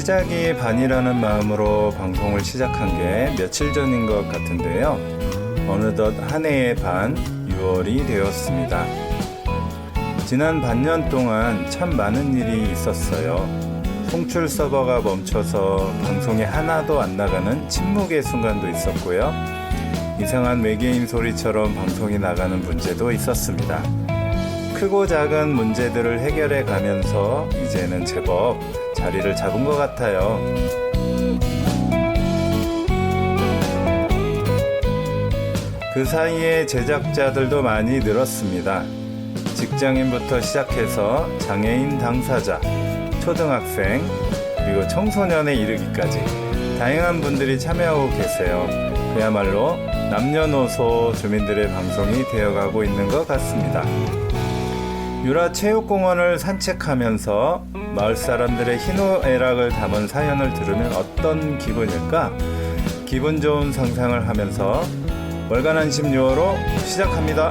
시작이 반이라는 마음으로 방송을 시작한 게 며칠 전인 것 같은데요. 어느덧 한 해의 반, 6월이 되었습니다. 지난 반년 동안 참 많은 일이 있었어요. 송출 서버가 멈춰서 방송이 하나도 안 나가는 침묵의 순간도 있었고요. 이상한 외계인 소리처럼 방송이 나가는 문제도 있었습니다. 크고 작은 문제들을 해결해 가면서 이제는 제법 자리를 잡은 것 같아요. 그 사이에 제작자들도 많이 늘었습니다. 직장인부터 시작해서 장애인 당사자, 초등학생, 그리고 청소년에 이르기까지 다양한 분들이 참여하고 계세요. 그야말로 남녀노소 주민들의 방송이 되어가고 있는 것 같습니다. 유라체육공원을 산책하면서 마을 사람들의 희노애락을 담은 사연을 들으면 어떤 기분일까? 기분 좋은 상상을 하면서 월간 한심 6월호 시작합니다.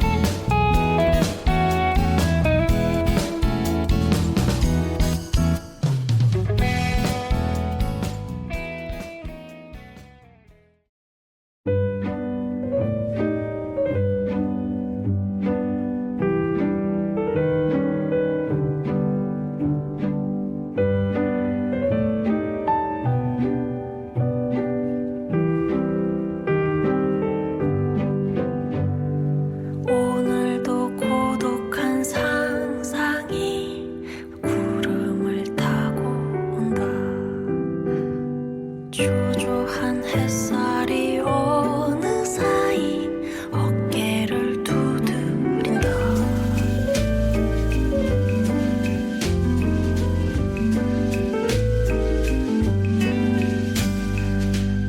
초조한 햇살이 어느 사이 어깨를 두드린다.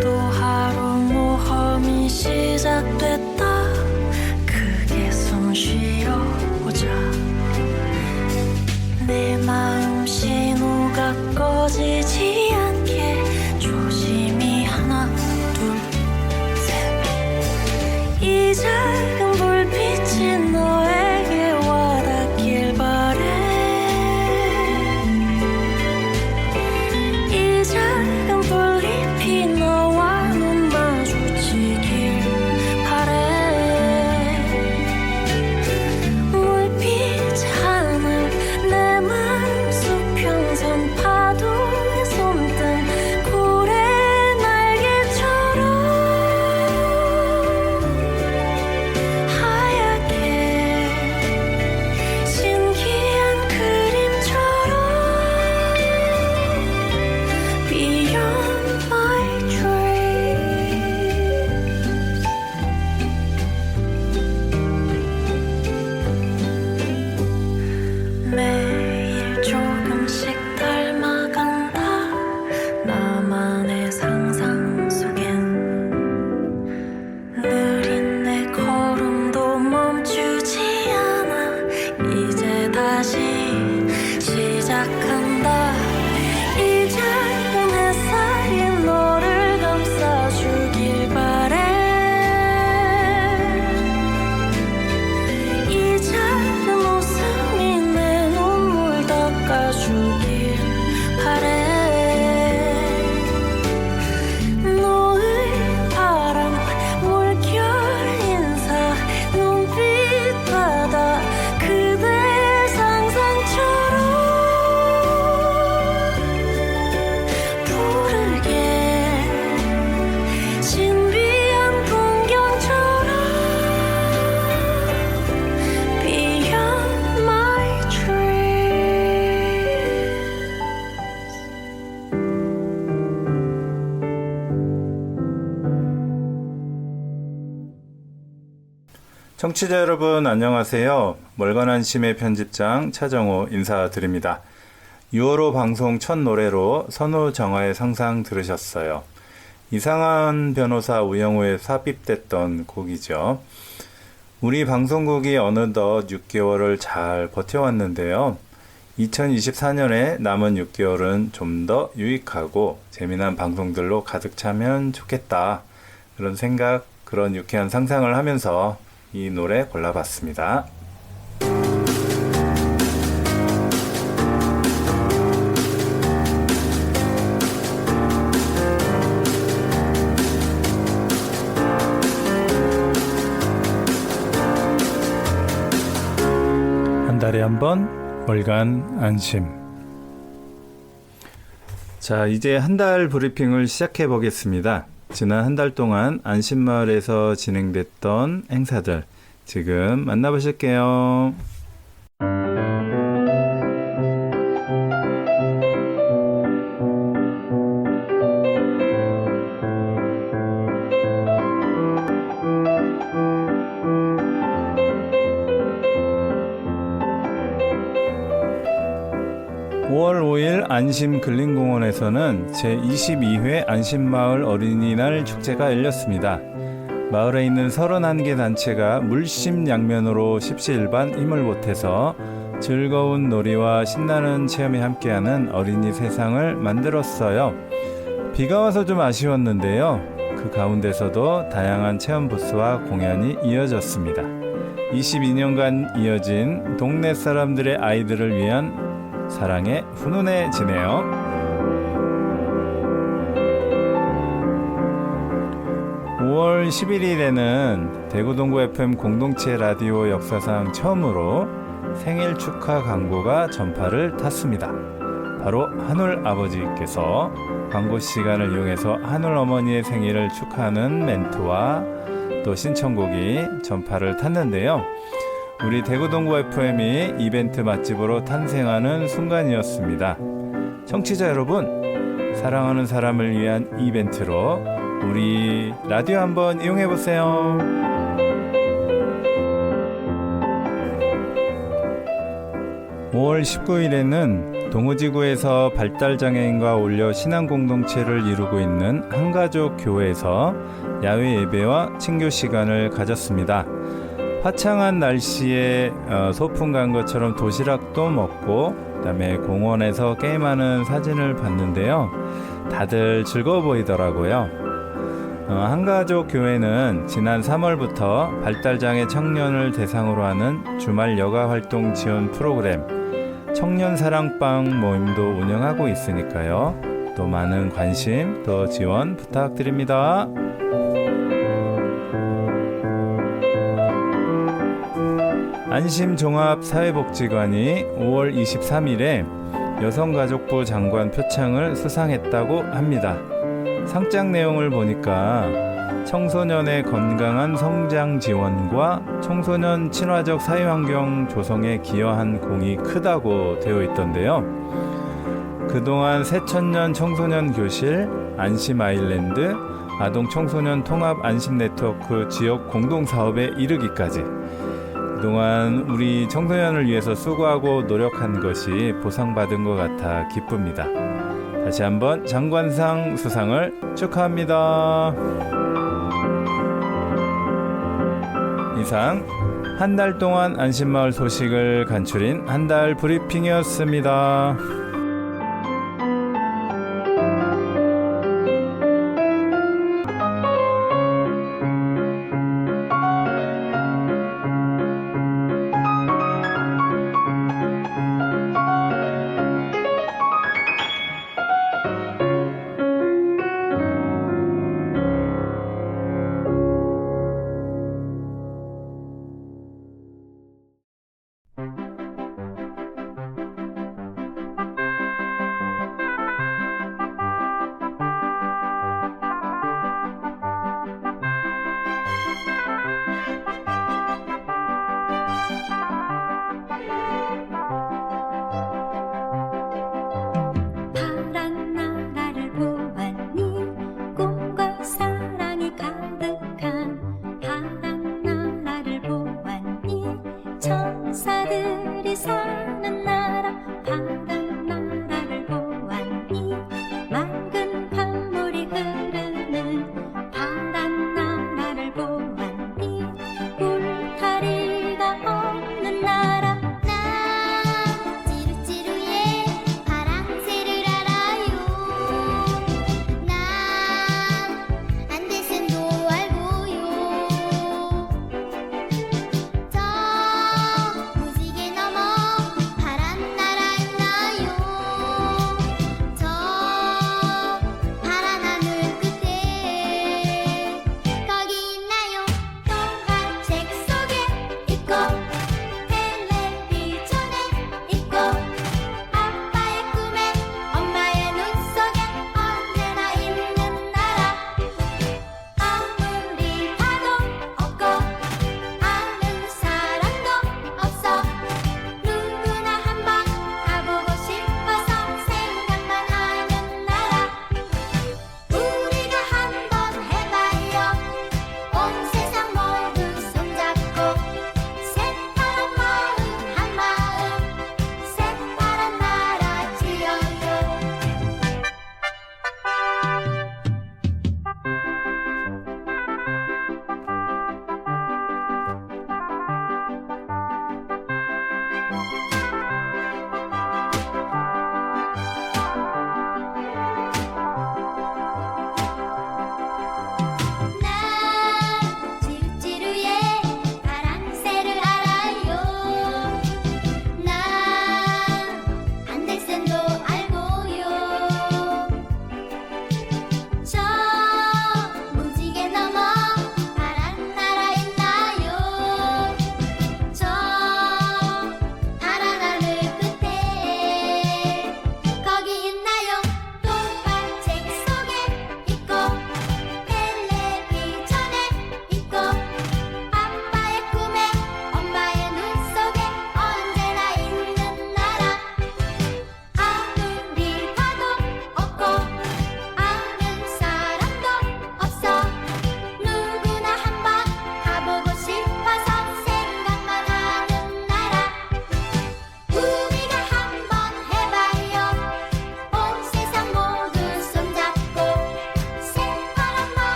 또 하루 모험이 시작됐다. 크게 숨 쉬어보자. 내 마음 신호가 꺼지지 않게 조심히 하나 둘 셋. 이 작은 불빛이 너에게 와닿길 바래. 이 작은 불잎이 너와 눈 마주치길 바래. 물빛 하늘 내 마음 수평선 파도에 손등 매일 조금씩 닮아간다. 나만의 상상 속엔 느린 내 걸음도 멈추지 않아. 이제 다시 시작한다. 이 작은 햇살이 너를 감싸주길 바래. 이 작은 웃음이 내 눈물 닦아주길 바래. 노을 바람 물결 인사 눈빛 바다 그대 상상처럼 부르게 신비한 풍경처럼 Beyond my dreams. 청취자 여러분 안녕하세요. 월간 한심의 편집장 차정호 인사드립니다. 6월호 방송 첫 노래로 선우정아의 상상 들으셨어요. 이상한 변호사 우영우에 삽입됐던 곡이죠. 우리 방송국이 어느덧 6개월을 잘 버텨왔는데요. 2024년에 남은 6개월은 좀 더 유익하고 재미난 방송들로 가득 차면 좋겠다. 그런 생각, 그런 유쾌한 상상을 하면서 이 노래 골라봤습니다. 달에 한 번 월간 안심. 자, 이제 한 달 브리핑을 시작해 보겠습니다. 지난 한 달 동안 안심마을에서 진행됐던 행사들 지금 만나보실게요. 5월 5일 안심근린공원에서는 제22회 안심마을 어린이날 축제가 열렸습니다. 마을에 있는 31개 단체가 물심양면으로 십시일반 힘을 보태서 즐거운 놀이와 신나는 체험이 함께하는 어린이 세상을 만들었어요. 비가 와서 좀 아쉬웠는데요. 그 가운데서도 다양한 체험 부스와 공연이 이어졌습니다. 22년간 이어진 동네 사람들의 아이들을 위한 사랑에 훈훈해지네요. (5월 11일에는) 대구 동구 FM 공동체 라디오 역사상 처음으로 생일 축하 광고가 전파를 탔습니다. 바로 하늘 아버지께서 광고 시간을 이용해서 하늘 어머니의 생일을 축하하는 멘트와 또 신청곡이 전파를 탔는데요. 우리 대구 동구 FM이 이벤트 맛집으로 탄생하는 순간이었습니다. 청취자 여러분, 사랑하는 사람을 위한 이벤트로 우리 라디오 한번 이용해보세요. (5월 19일에는) 동우지구에서 발달장애인과 어울려 신앙공동체를 이루고 있는 한가족 교회에서 야외 예배와 친교 시간을 가졌습니다. 화창한 날씨에 소풍 간 것처럼 도시락도 먹고 그다음에 공원에서 게임하는 사진을 봤는데요. 다들 즐거워 보이더라고요. 한가족 교회는 지난 3월부터 발달장애 청년을 대상으로 하는 주말 여가 활동 지원 프로그램 청년 사랑방 모임도 운영하고 있으니까요. 또 많은 관심, 또 지원 부탁드립니다. 안심종합사회복지관이 5월 23일에 여성가족부 장관 표창을 수상했다고 합니다. 상장 내용을 보니까 청소년의 건강한 성장 지원과 청소년 친화적 사회환경 조성에 기여한 공이 크다고 되어 있던데요. 그동안 새천년 청소년 교실, 안심 아일랜드, 아동 청소년 통합 안심 네트워크 지역 공동사업에 이르기까지 그동안 우리 청소년을 위해서 수고하고 노력한 것이 보상받은 것 같아 기쁩니다. 다시 한번 장관상 수상을 축하합니다. 이상 한 달 동안 안심마을 소식을 간추린 한 달 브리핑이었습니다.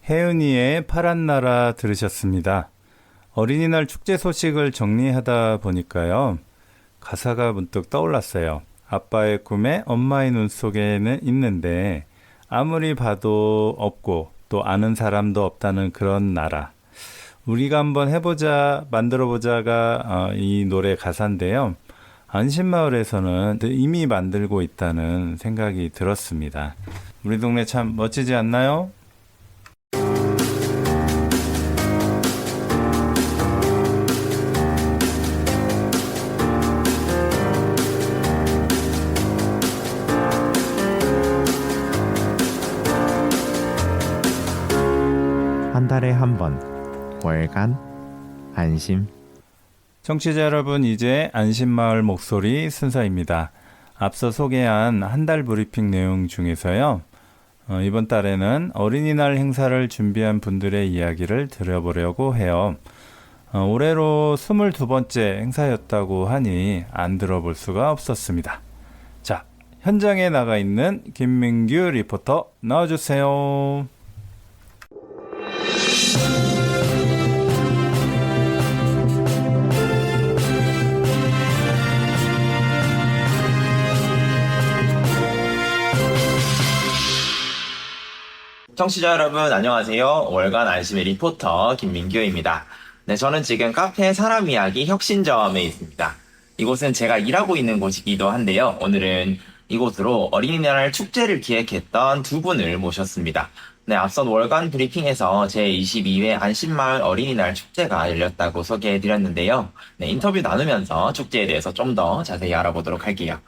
혜은이의 파란 나라 들으셨습니다. 어린이날 축제 소식을 정리하다 보니까요. 가사가 문득 떠올랐어요. 아빠의 꿈에 엄마의 눈 속에는 있는데 아무리 봐도 없고 또 아는 사람도 없다는 그런 나라. 우리가 한번 해보자, 만들어보자가 이 노래 가사인데요. 안심마을에서는 이미 만들고 있다는 생각이 들었습니다. 우리 동네 참 멋지지 않나요? 한 달에 한 번 월간 안심. 청취자 여러분, 이제 안심마을 목소리 순서입니다. 앞서 소개한 한 달 브리핑 내용 중에서요. 이번 달에는 어린이날 행사를 준비한 분들의 이야기를 들어보려고 해요. 올해로 22번째 행사였다고 하니 안 들어볼 수가 없었습니다. 자, 현장에 나가 있는 김민규 리포터 나와주세요. 청취자 여러분 안녕하세요. 월간 안심의 리포터 김민규입니다. 네, 저는 지금 카페 사람 이야기 혁신점에 있습니다. 이곳은 제가 일하고 있는 곳이기도 한데요. 오늘은 이곳으로 어린이날 축제를 기획했던 두 분을 모셨습니다. 네, 앞선 월간 브리핑에서 제22회 안심마을 어린이날 축제가 열렸다고 소개해드렸는데요. 네, 인터뷰 나누면서 축제에 대해서 좀 더 자세히 알아보도록 할게요.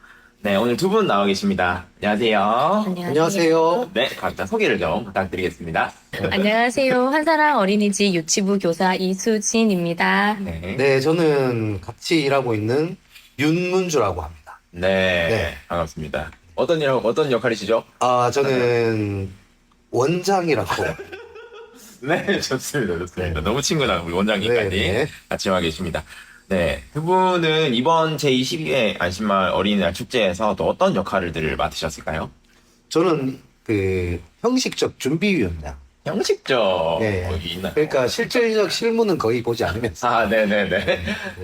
네, 오늘 두 분 나와 계십니다. 안녕하세요. 안녕하세요. 네, 각자 소개를 좀 부탁드리겠습니다. 안녕하세요. 한사랑 어린이집 유치부 교사 이수진입니다. 네. 네, 저는 같이 일하고 있는 윤문주라고 합니다. 네. 네. 반갑습니다. 어떤 역할이시죠? 저는 원장이라고. 네, 좋습니다. 너무 친근한 우리 원장님까지 네, 네. 같이 와 계십니다. 네. 두 분은 이번 제22회 안심마을 어린이날 축제에서 또 어떤 역할들을 맡으셨을까요? 저는 그 형식적 준비위원장. 형식적 네. 거기 있나요? 그러니까 실질적 실무는 거의 보지 않으면서 아, 네네네.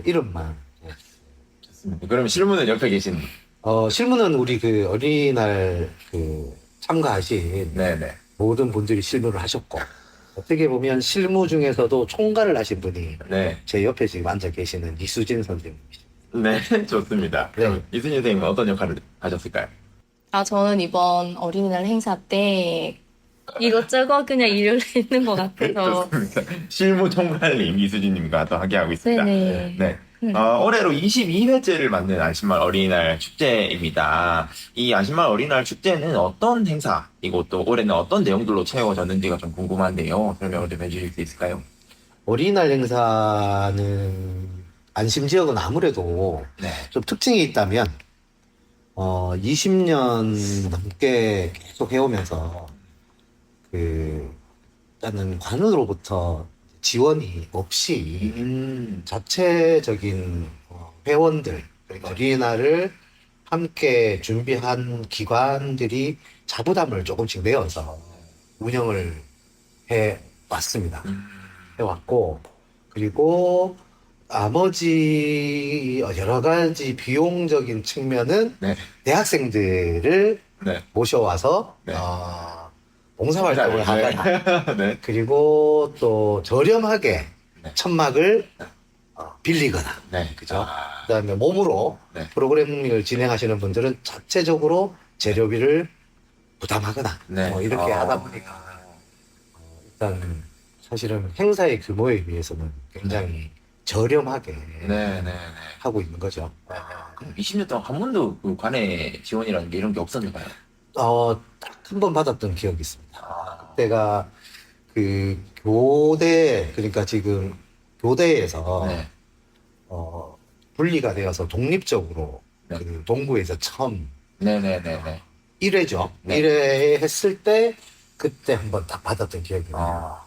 이름만. 좋습니다. 그럼 실무는 옆에 계신. 실무는 우리 그 어린이날 그 참가하신 네네. 모든 분들이 실무를 하셨고, 어떻게 보면 실무 중에서도 총괄을 하신 분이 네. 제 옆에 지금 앉아 계시는 이수진 선생님이시죠. 네, 좋습니다. 그럼 이순희 선생님은 어떤 역할을 하셨을까요? 저는 이번 어린이날 행사 때 이것저것 그냥 일을 했는 것 같아서. 좋습니다. 실무 총괄님 이수진님과 또 함께하고 있습니다. 네네. 네. 올해로 22회째를 맞는 안심마을 어린이날 축제입니다. 이 안심마을 어린이날 축제는 어떤 행사이고 또 올해는 어떤 내용들로 채워졌는지가 좀 궁금한데요. 설명을 좀 해주실 수 있을까요? 어린이날 행사는 안심 지역은 아무래도 네. 좀 특징이 있다면 20년 넘게 계속 해오면서 일단은 관으로부터 지원이 없이 자체적인 회원들, 그러니까 어린이날을 함께 준비한 기관들이 자부담을 조금씩 내어서 운영을 해왔습니다. 해왔고, 그리고 나머지 여러 가지 비용적인 측면은 네. 대학생들을 네. 모셔와서 네. 봉사활동을 하거나 네. 그리고 또 저렴하게 네. 천막을 빌리거나 네. 그죠? 그다음에 몸으로 네. 프로그래밍을 진행하시는 분들은 자체적으로 재료비를 부담하거나 네. 이렇게 하다 보니까 일단 사실은 행사의 규모에 비해서는 굉장히 저렴하게 네. 하고 있는 거죠. 그럼 20년 동안 한 번도 그 관의 지원이라는 게 이런 게 없었는가요? 딱 한 번 받았던 기억이 있습니다. 그때가 그 교대, 그러니까 지금 교대에서 네. 분리가 되어서 독립적으로 네. 그 동부에서 처음 네네네네. 1회죠. 네. 1회 했을 때 그때 한 번 딱 받았던 기억이 나요.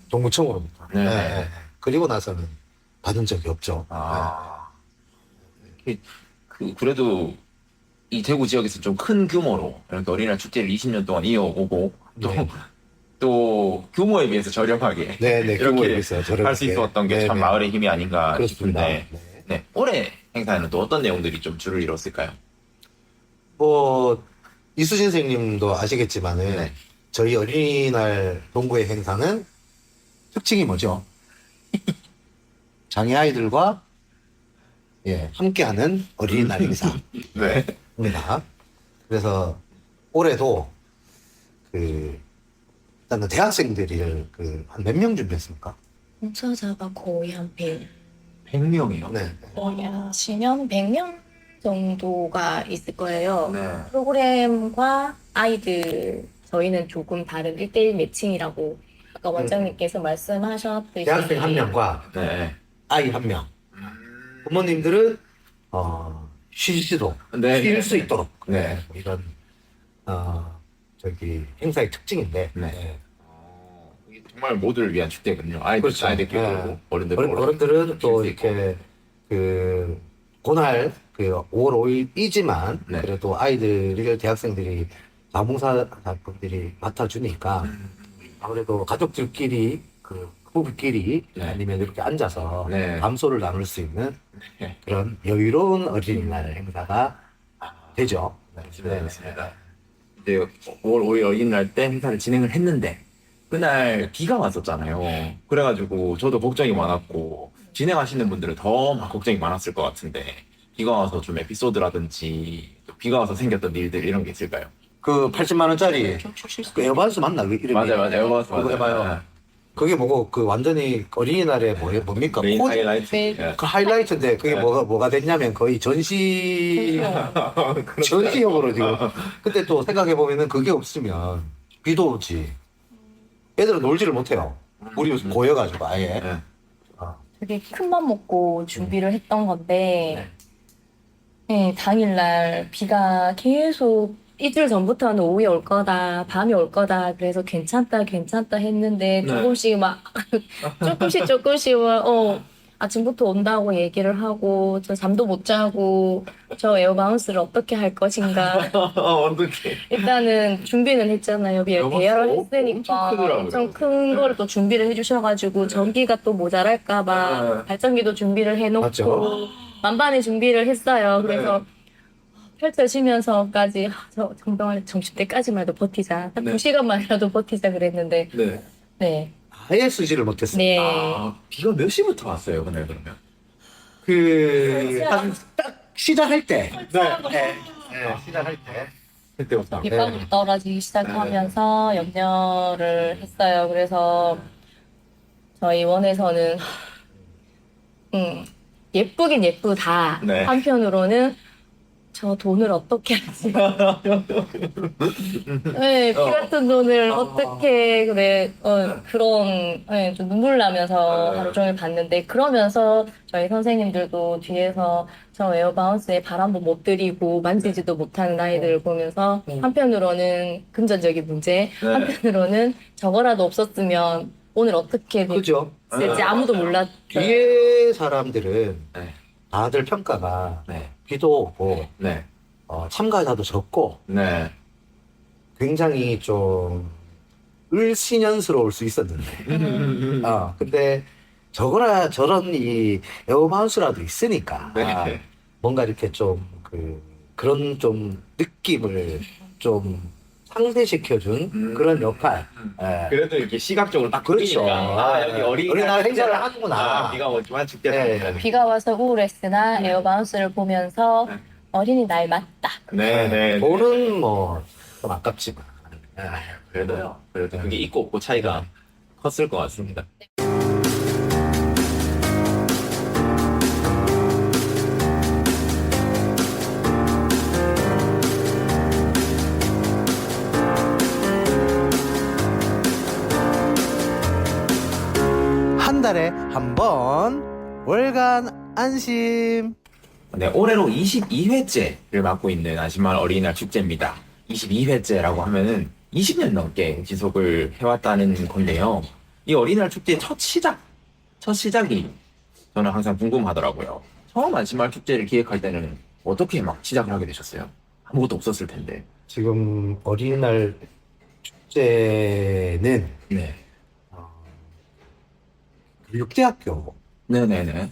동구청으로부터. 네. 그리고 나서는 받은 적이 없죠. 그래도 이 대구 지역에서 좀 큰 규모로 이렇게 어린이날 축제를 20년 동안 이어오고 또 네. 또 규모에 비해서 저렴하게 네네, 규모에 이렇게 비해서 할 수 저렴하게. 있었던 게 참 네네. 마을의 힘이 아닌가 그렇습니다. 싶은데 네. 네, 올해 행사에는 또 어떤 내용들이 좀 주를 이뤘을까요? 뭐 이수진 선생님도 아시겠지만은 네. 저희 어린이날 동구의 행사는 특징이 뭐죠? 장애 아이들과 함께하는 어린이날 행사입니다. 네. 그래서 올해도 일단은 대학생들을 한 몇 명 준비했습니까? 홍차자가 거의 한 100명이요. 네. 거의 하시면 100명 정도가 있을 거예요. 네. 프로그램과 아이들 저희는 조금 다른 1대1 매칭이라고 아까 원장님께서 말씀하셨듯이 대학생 한 명과 네. 아이 한 명. 부모님들은 쉬시도 네. 쉴 수 있도록 네. 이런 행사의 특징인데 네. 이게 정말 모두를 위한 축제거든요. 그렇죠. 아이들끼리도 네. 그렇고 어른들도 어른들은 또 쉴수 있고. 이렇게 그날 5월 5일이지만 네. 그래도 아이들을 대학생들이 자봉사분들이 맡아주니까 아무래도 가족들끼리 부부끼리 네. 아니면 이렇게 앉아서 네. 담소를 나눌 수 있는 네. 그런 여유로운 어린이날 행사가 되죠. 그렇습니다. 이제 5월 5일 어린이날 때 행사를 진행을 했는데 그날 비가 왔었잖아요. 그래가지고 저도 걱정이 많았고 진행하시는 분들은 더 막 걱정이 많았을 것 같은데 비가 와서 좀 에피소드라든지 또 비가 와서 생겼던 일들 이런 게 있을까요? 그 80만 원짜리 그 에어반스 맞나? 그 이름이? 맞아요. 그거 해봐요. 그게 뭐고 완전히 어린이날에 뭡니까? 메인 포즈? 하이라이트. 네. 예. 그 하이라이트인데 그게 네. 뭐가 됐냐면 거의 전시용으로 지금. 근데 또 생각해 보면은 그게 없으면 비도 오지. 애들은 놀지를 못해요. 물이 고여가지고 아예. 네. 되게 큰 맘 먹고 준비를 했던 건데 네, 당일날 비가 계속 이틀 전부터는 오후에 올 거다, 밤에 올 거다. 그래서 괜찮다 했는데 네. 조금씩 막 조금씩 아침부터 온다고 얘기를 하고 저 잠도 못 자고 저 에어바운스를 어떻게 할 것인가. 어떻게? 일단은 준비는 했잖아요. 대여를 엄청 했으니까 크더라고요. 엄청 큰 거를 또 준비를 해주셔가지고 전기가 또 모자랄까봐 네. 발전기도 준비를 해놓고 맞죠. 만반의 준비를 했어요. 그래서 네. 펼쳐지면서까지 저 정말 점심때까지만 해도 버티자. 한 네. 2시간만이라도 버티자 그랬는데 네. 네. 아예 쓰지를 못했어요. 네. 비가 몇 시부터 왔어요, 그날 그러면? 딱 시작할 때. 네. 시작할 때. 그때부터. 빗방울이 떨어지기 시작하면서 염려를 했어요. 그래서 저희 원에서는 예쁘긴 예쁘다. 네. 한편으로는 저 돈을 어떻게 하지? 네, 피 같은 돈을 어떻게 그런 좀 눈물 나면서 하루 종일 봤는데 그러면서 저희 선생님들도 뒤에서 저 에어바운스에 바람도 못 들이고 만지지도 못하는 아이들을 보면서 한편으로는 금전적인 문제, 네. 한편으로는 저거라도 없었으면 오늘 어떻게 그죠? 됐을지 아무도 몰랐죠. 뒤에 사람들은 네. 다들 평가가 네. 비도 오고 네. 참가자도 적고 네. 굉장히 좀 을씨년스러울 수 있었는데 근데 저런 이 에어바운스라도 있으니까 네. 뭔가 이렇게 좀 그런 좀 느낌을 좀 상쇄시켜준 그런 역할. 예. 그래도 이렇게 시각적으로 딱 그렇죠. 보이니까 여기 어린이날 행사를 하는구나. 비가 오지만 축제. 네. 비가 와서 우울했으나 에어바운스를 보면서 네. 어린이날 맞다. 네. 돈은 뭐 좀 아깝지만. 그래도요. 그래도 그게 있고 없고 차이가 컸을 것 같습니다. 한 달에 한 번 월간 안심. 네, 올해로 22회째를 맡고 있는 안심마을 어린이날 축제입니다. 22회째라고 하면은 20년 넘게 지속을 해왔다는 건데요. 이 어린이날 축제의 첫 시작이 저는 항상 궁금하더라고요. 처음 안심마을 축제를 기획할 때는 어떻게 막 시작을 하게 되셨어요? 아무것도 없었을 텐데. 지금 어린이날 축제는 네. 교육대학교 네네네.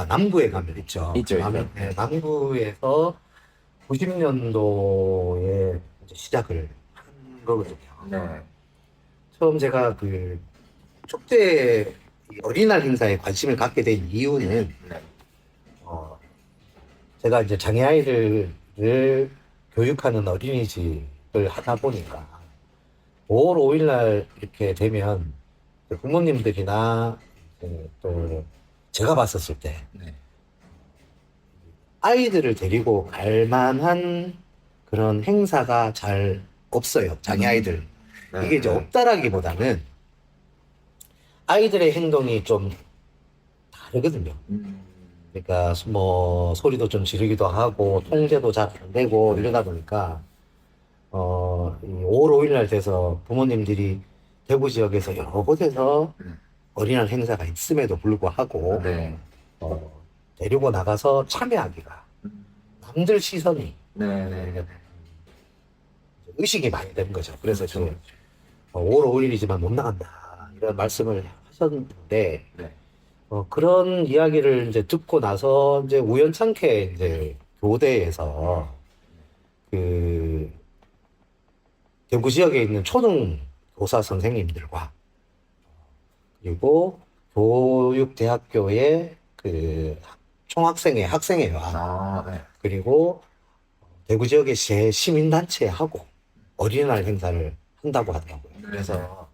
남부에 가면 있죠. 있죠, 있죠. 남부에서 90년도에 이제 시작을 한 거거든요. 네. 처음 제가 그 축제 이 어린이날 행사에 관심을 갖게 된 이유는 네. 제가 이제 장애 아이들을 교육하는 어린이집을 하다 보니까 5월 5일 날 이렇게 되면 부모님들이나 이제 또 제가 봤었을 때 네. 아이들을 데리고 갈 만한 그런 행사가 잘 없어요. 장애 아이들. 네. 이게 이제 없다라기보다는 아이들의 행동이 좀 다르거든요. 그러니까 뭐 소리도 좀 지르기도 하고 통제도 잘 안 되고 이러다 보니까 이 5월 5일 날 돼서 부모님들이 대구 지역에서 여러 곳에서 어린이날 행사가 있음에도 불구하고 네. 데리고 나가서 참여하기가 남들 시선이 네네. 의식이 많이 되는 거죠. 그래서 그렇죠. 이제 5월 5일이지만 못 나간다 이런 말씀을 하셨는데 네. 그런 이야기를 이제 듣고 나서 이제 우연찮게 이제 교대에서 그 대구 지역에 있는 초등 교사 선생님들과 그리고 교육대학교의 그 총학생회 학생회와 아, 네. 그리고 대구 지역의 제 시민단체하고 어린이날 행사를 한다고 하더라고요. 그래서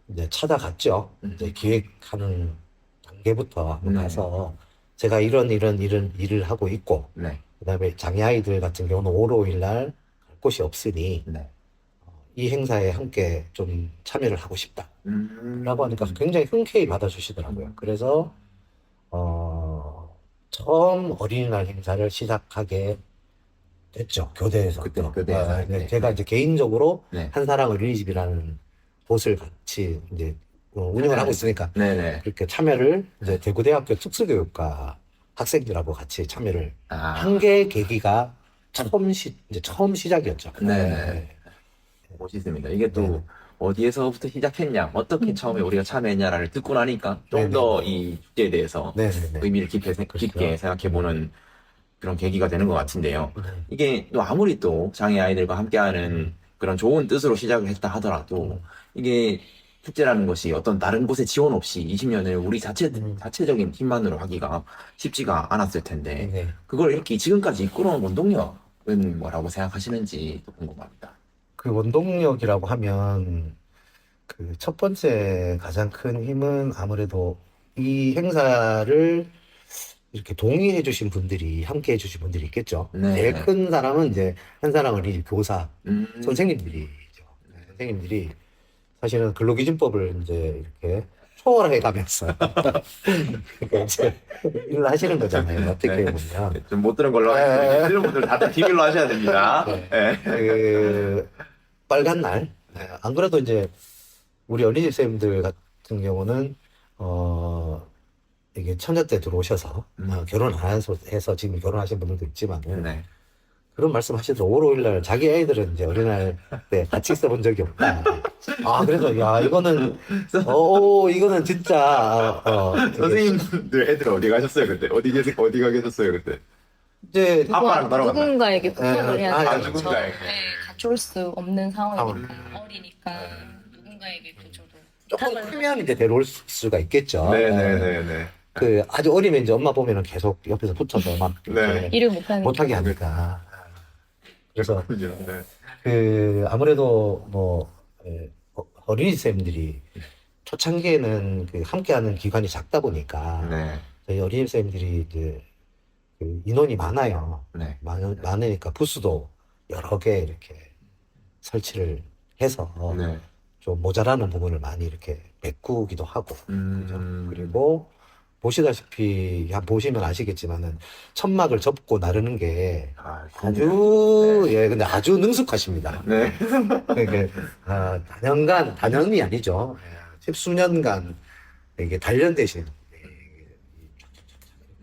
이제 찾아갔죠. 이제 기획하는 단계부터 한번 네. 가서 제가 이런 일을 하고 있고 네. 그다음에 장애 아이들 같은 경우는 5월 5일 날 갈 곳이 없으니 네. 이 행사에 함께 좀 참여를 하고 싶다. 라고 하니까 음. 굉장히 흔쾌히 받아주시더라고요. 그래서 처음 어린이날 행사를 시작하게 됐죠. 교대에서. 그때 교대에서. 네, 네. 제가 이제 개인적으로 네. 한사랑 어린이집이라는 곳을 같이 이제 운영을 하고 있으니까 네네. 그렇게 참여를 이제 대구대학교 특수교육과 학생들하고 같이 참여를 아. 한 게 계기가 이제 처음 시작이었죠. 네네. 멋있습니다. 이게 또 네네. 어디에서부터 시작했냐, 어떻게 처음에 우리가 참여했냐를 듣고 나니까 좀 네네. 더 이 축제에 대해서 네네네. 의미를 깊게 그렇죠. 생각해보는 그런 계기가 되는 것 같은데요. 네. 이게 또 아무리 또 장애 아이들과 함께하는 그런 좋은 뜻으로 시작을 했다 하더라도 이게 축제라는 것이 어떤 다른 곳에 지원 없이 20년을 우리 자체적인 힘만으로 하기가 쉽지가 않았을 텐데 네. 그걸 이렇게 지금까지 이끌어온 원동력은 뭐라고 생각하시는지 또 궁금합니다. 그 원동력이라고 하면 그 첫 번째 가장 큰 힘은 아무래도 이 행사를 이렇게 동의해 주신 분들이 함께 해 주신 분들이 있겠죠. 네. 제일 큰 사람은 이제 한사랑 어린이집 교사 선생님들이죠. 네. 선생님들이 사실은 근로기준법을 이제 이렇게 초월해 가면서 그러니까 이제 일을 하시는 거잖아요. 어떻게 네. 보면 좀 못 들은 걸로 하겠습니다. 들은 분들 다들 비밀로 하셔야 됩니다. 네. 네. 그 빨간 날. 안 그래도 이제 우리 어린이집 선생님들 같은 경우는 이게 처녀 때 들어오셔서 결혼 안 해서 지금 결혼하신 분들도 있지만 네. 그런 말씀 하시더라고요. 5월 5일 날 자기 애들은 이제 어린이날 때 같이 있어본 적이 없다. 그래서 야 이거는 이거는 진짜 선생님들 애들 어디 가셨어요 그때? 어디가 계셨어요 그때? 이제 아빠랑 따로 갔나요? 누군가에게 부탁을 해야 아, 되죠. 누군가에게. 같이 올 수 없는 상황이니까 상황. 어리니까 누군가에게 또 저도 조금 부탁을 크면 이제 데려올 수가 있겠죠. 네네네네. 그 아주 어리면 이제 엄마 보면은 계속 옆에서 붙어서 막 이렇게 네. 일을 못하는 못하게 하니까. 그래서 네. 그 아무래도 뭐 어린이집 선생님들이 초창기에는 그 함께하는 기관이 작다 보니까 네. 저희 어린이집 선생님들이 이제 그 인원이 많아요. 네. 많으니까 부스도 여러 개 이렇게 설치를 해서 네. 좀 모자라는 부분을 많이 이렇게 메꾸기도 하고 그리고 보시다시피 보시면 아시겠지만은 천막을 접고 나르는 게 아주 근데 아주 능숙하십니다. 네. 그러니까 단연이 아니죠. 십수년간 이게 단련되신.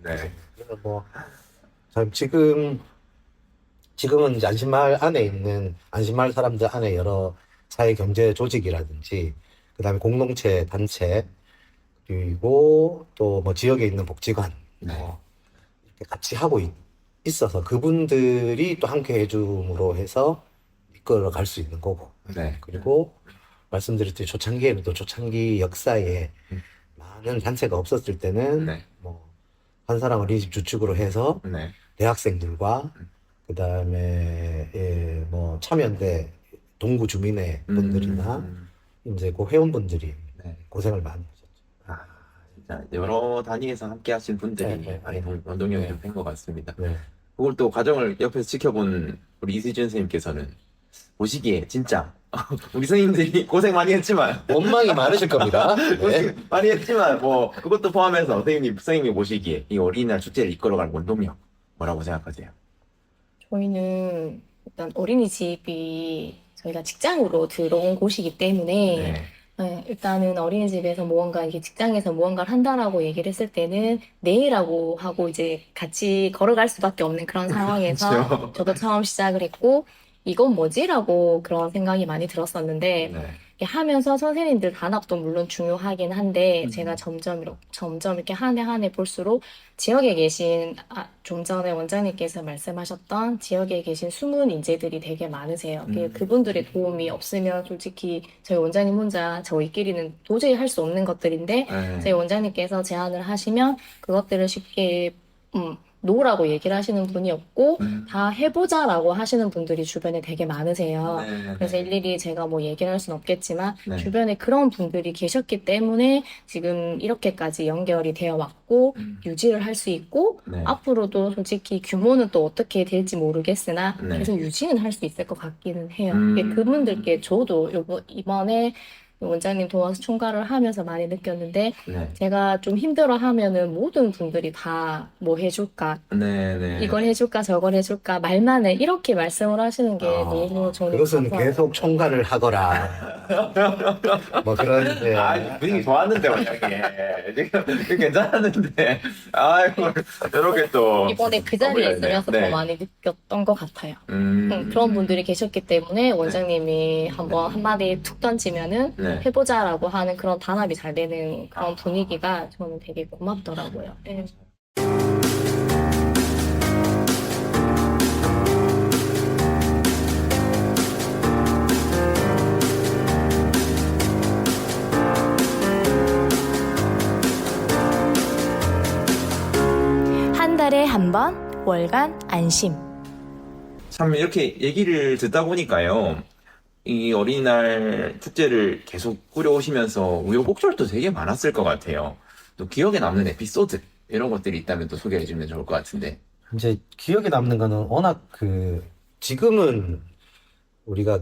네. 그래서 뭐 참 지금 지금은 이제 안심마을 안에 있는 안심마을 사람들 안에 여러 사회 경제 조직이라든지 그다음에 공동체 단체 그리고 또 뭐 지역에 있는 복지관 뭐 이렇게 같이 하고 있어서 그분들이 또 함께 해줌으로 해서 이끌어 갈 수 있는 거고. 네. 그리고 말씀드렸듯이 초창기에는 또 초창기 역사에 많은 단체가 없었을 때는 네. 뭐 한사랑 어린이집 주축으로 해서 네. 대학생들과 그다음에 뭐 참여연대 동구 주민회 분들이나 이제 그 회원분들이 네. 고생을 많이 하셨죠. 진짜 여러 단위에서 함께 하신 분들이 네, 네, 많이 네. 원동력이 네. 좀 된 것 같습니다. 네. 그걸 또 과정을 옆에서 지켜본 우리 이수진 선생님께서는 보시기에 진짜 우리 선생님들이 고생 많이 했지만 원망이 많으실 겁니다. 네. 고생 많이 했지만 뭐 그것도 포함해서 선생님이 보시기에 이 어린이날 축제를 이끌어갈 원동력 뭐라고 생각하세요? 저희는 일단 어린이집이 저희가 직장으로 들어온 곳이기 때문에 네. 네, 일단은 어린이집에서 무언가 이게 직장에서 무언가를 한다라고 얘기를 했을 때는 내일하고 하고 이제 같이 걸어갈 수밖에 없는 그런 상황에서 그렇죠. 저도 처음 시작을 했고 이건 뭐지라고 그런 생각이 많이 들었었는데 네. 이렇게 하면서 선생님들 단합도 물론 중요하긴 한데 제가 점점 이렇게 한 해 한 해 볼수록 지역에 계신 좀 전에 원장님께서 말씀하셨던 지역에 계신 숨은 인재들이 되게 많으세요. 그분들의 도움이 없으면 솔직히 저희 원장님 혼자 저희끼리는 도저히 할 수 없는 것들인데 네. 저희 원장님께서 제안을 하시면 그것들을 쉽게 놓으라고 얘기를 하시는 분이 없고 다 해보자라고 하시는 분들이 주변에 되게 많으세요. 네. 그래서 일일이 제가 뭐 얘기를 할 수는 없겠지만 네. 주변에 그런 분들이 계셨기 때문에 지금 이렇게까지 연결이 되어 왔고 유지를 할 수 있고 네. 앞으로도 솔직히 규모는 또 어떻게 될지 모르겠으나 네. 계속 유지는 할 수 있을 것 같기는 해요. 음. 그분들께 저도 이번에 원장님 도와서 총괄을 하면서 많이 느꼈는데 네. 제가 좀 힘들어하면은 모든 분들이 다 뭐 해줄까 네. 네. 이걸 해줄까 저걸 해줄까 말만 해 이렇게 말씀을 하시는 게 너무 저는 그것은 감사해요. 계속 총괄을 하거라. 뭐 그런 이제 아, 분위기 좋았는데, 원장님. 지금 괜찮았는데. 아이고, 이렇게 또. 이번에 그 자리에 네. 있으면서 네. 더 많이 느꼈던 것 같아요. 그런 분들이 계셨기 때문에 원장님이 한번 한마디 툭 던지면은 네. 해보자라고 하는 그런 단합이 잘 되는 그런 분위기가 저는 되게 고맙더라고요. 네. 한 달에 한 번 월간 안심. 참, 이렇게 얘기를 듣다 보니까요. 이 어린이날 축제를 계속 꾸려오시면서 우여곡절도 되게 많았을 것 같아요. 또 기억에 남는 에피소드, 이런 것들이 있다면 또 소개해주면 좋을 것 같은데. 이제 기억에 남는 거는 워낙 지금은 우리가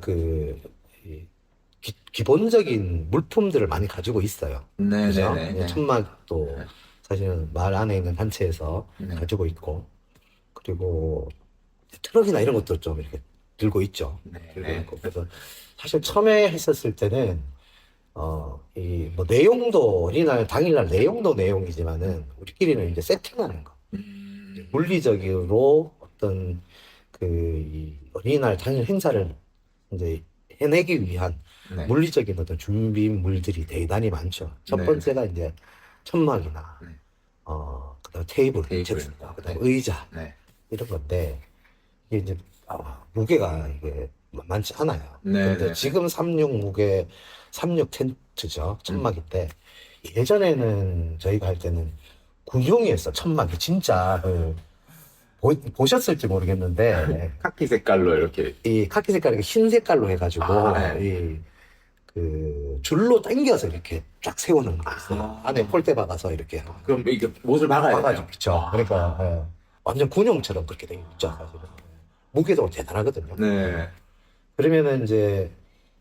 이 기본적인 물품들을 많이 가지고 있어요. 그죠? 네네네. 천막도 사실은 마을 안에 있는 단체에서 네. 가지고 있고, 그리고 트럭이나 이런 것도 좀 이렇게 들고 있죠. 네. 들고 있고. 그래서 사실 처음에 했었을 때는 이 뭐 내용도 어린이날 당일날 내용도 내용이지만은 우리끼리는 이제 세팅하는 거. 물리적으로 어떤 이 어린이날 당일 행사를 이제 해내기 위한 네. 물리적인 어떤 준비물들이 대단히 많죠. 첫 네. 번째가 이제 천막이나 네. 그다음 테이블, 테이블. 그다음 네. 의자 네. 이런 건데 이게 이제 무게가 이게 많지 않아요. 네, 근데 네. 지금 36 무게 36 텐트죠. 천막인데 예전에는 저희가 할 때는 군용이었어. 천막이 진짜 보셨을지 모르겠는데 카키 색깔로 이렇게. 이 카키 색깔이 흰 색깔로 해가지고 아, 네. 이 줄로 당겨서 이렇게 쫙 세우는 거 있어요. 아. 안에 폴대 박아서 이렇게 그럼 이게 못을 막아야 박아주고 돼요. 그쵸. 그러니까 완전 군용처럼 그렇게 돼 있죠. 사실은 무게도 대단하거든요. 네. 그러면은 이제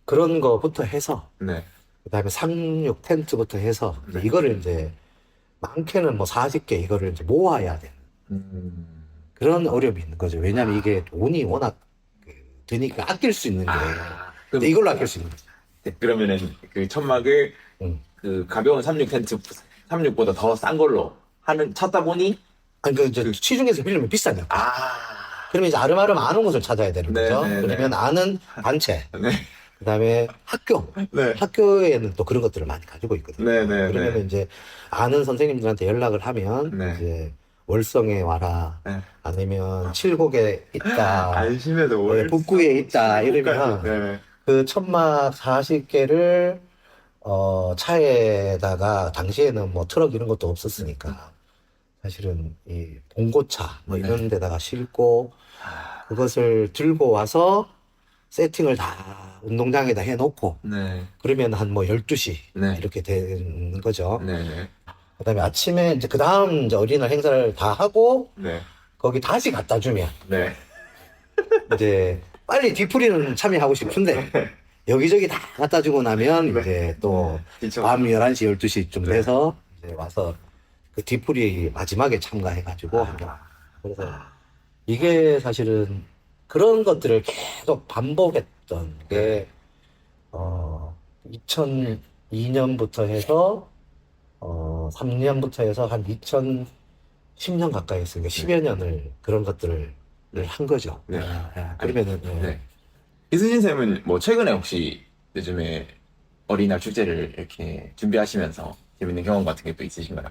그런 거부터 해서 네. 그다음에 36 텐트부터 해서 네. 이거를 이제 많게는 뭐 40개 이거를 이제 모아야 되는 그런 어려움이 있는 거죠. 왜냐하면 이게 돈이 워낙 드니까 아낄 수 있는 게 그럼, 이걸로 아낄 수 있는 거죠. 네, 그러면은 그 천막을 그 가벼운 36 텐트 36보다 더 싼 걸로 찾다 보니 아니 이제 시중에서 빌리면 비싸니까. 그러면 이제 아름아름 아는 곳을 찾아야 되는 네, 거죠. 네, 네. 그러면 아는 단체, 네. 그다음에 학교, 네. 학교에는 또 그런 것들을 많이 가지고 있거든요. 네, 네, 그러면 네. 이제 아는 선생님들한테 연락을 하면 네. 이제 월성에 와라, 네. 아니면 칠곡에 있다, 안심해도 네, 북구에 있다 이러면 네. 그 천막 40개를 차에다가 당시에는 뭐 트럭 이런 것도 없었으니까 사실은 이 봉고차 뭐 이런 데다가 싣고 그것을 들고 와서 세팅을 다 운동장에다 해놓고 네. 그러면 한 뭐 12시 네. 이렇게 되는 거죠. 네. 네. 그다음에 아침에 이제 그 다음 이제 어린이날 행사를 다 하고 네. 거기 거기 다시 갖다 주면 네. 이제 빨리 뒤풀이는 참여하고 싶은데 여기저기 다 갖다 주고 나면 이제 또 밤 11시, 12시쯤 돼서 이제 와서 그 뒤풀이 마지막에 참가해가지고 하는 거예요. 그래서 이게 사실은 그런 것들을 계속 반복했던 게 2002년부터 해서 3년부터 해서 한 2010년 가까이 했으니까 10여 년을 그런 것들을 한 거죠. 네. 그러면은 네. 이수진 쌤은 뭐 최근에 혹시 요즘에 어린이날 축제를 이렇게 준비하시면서 재밌는 경험 같은 게 또 있으신가요?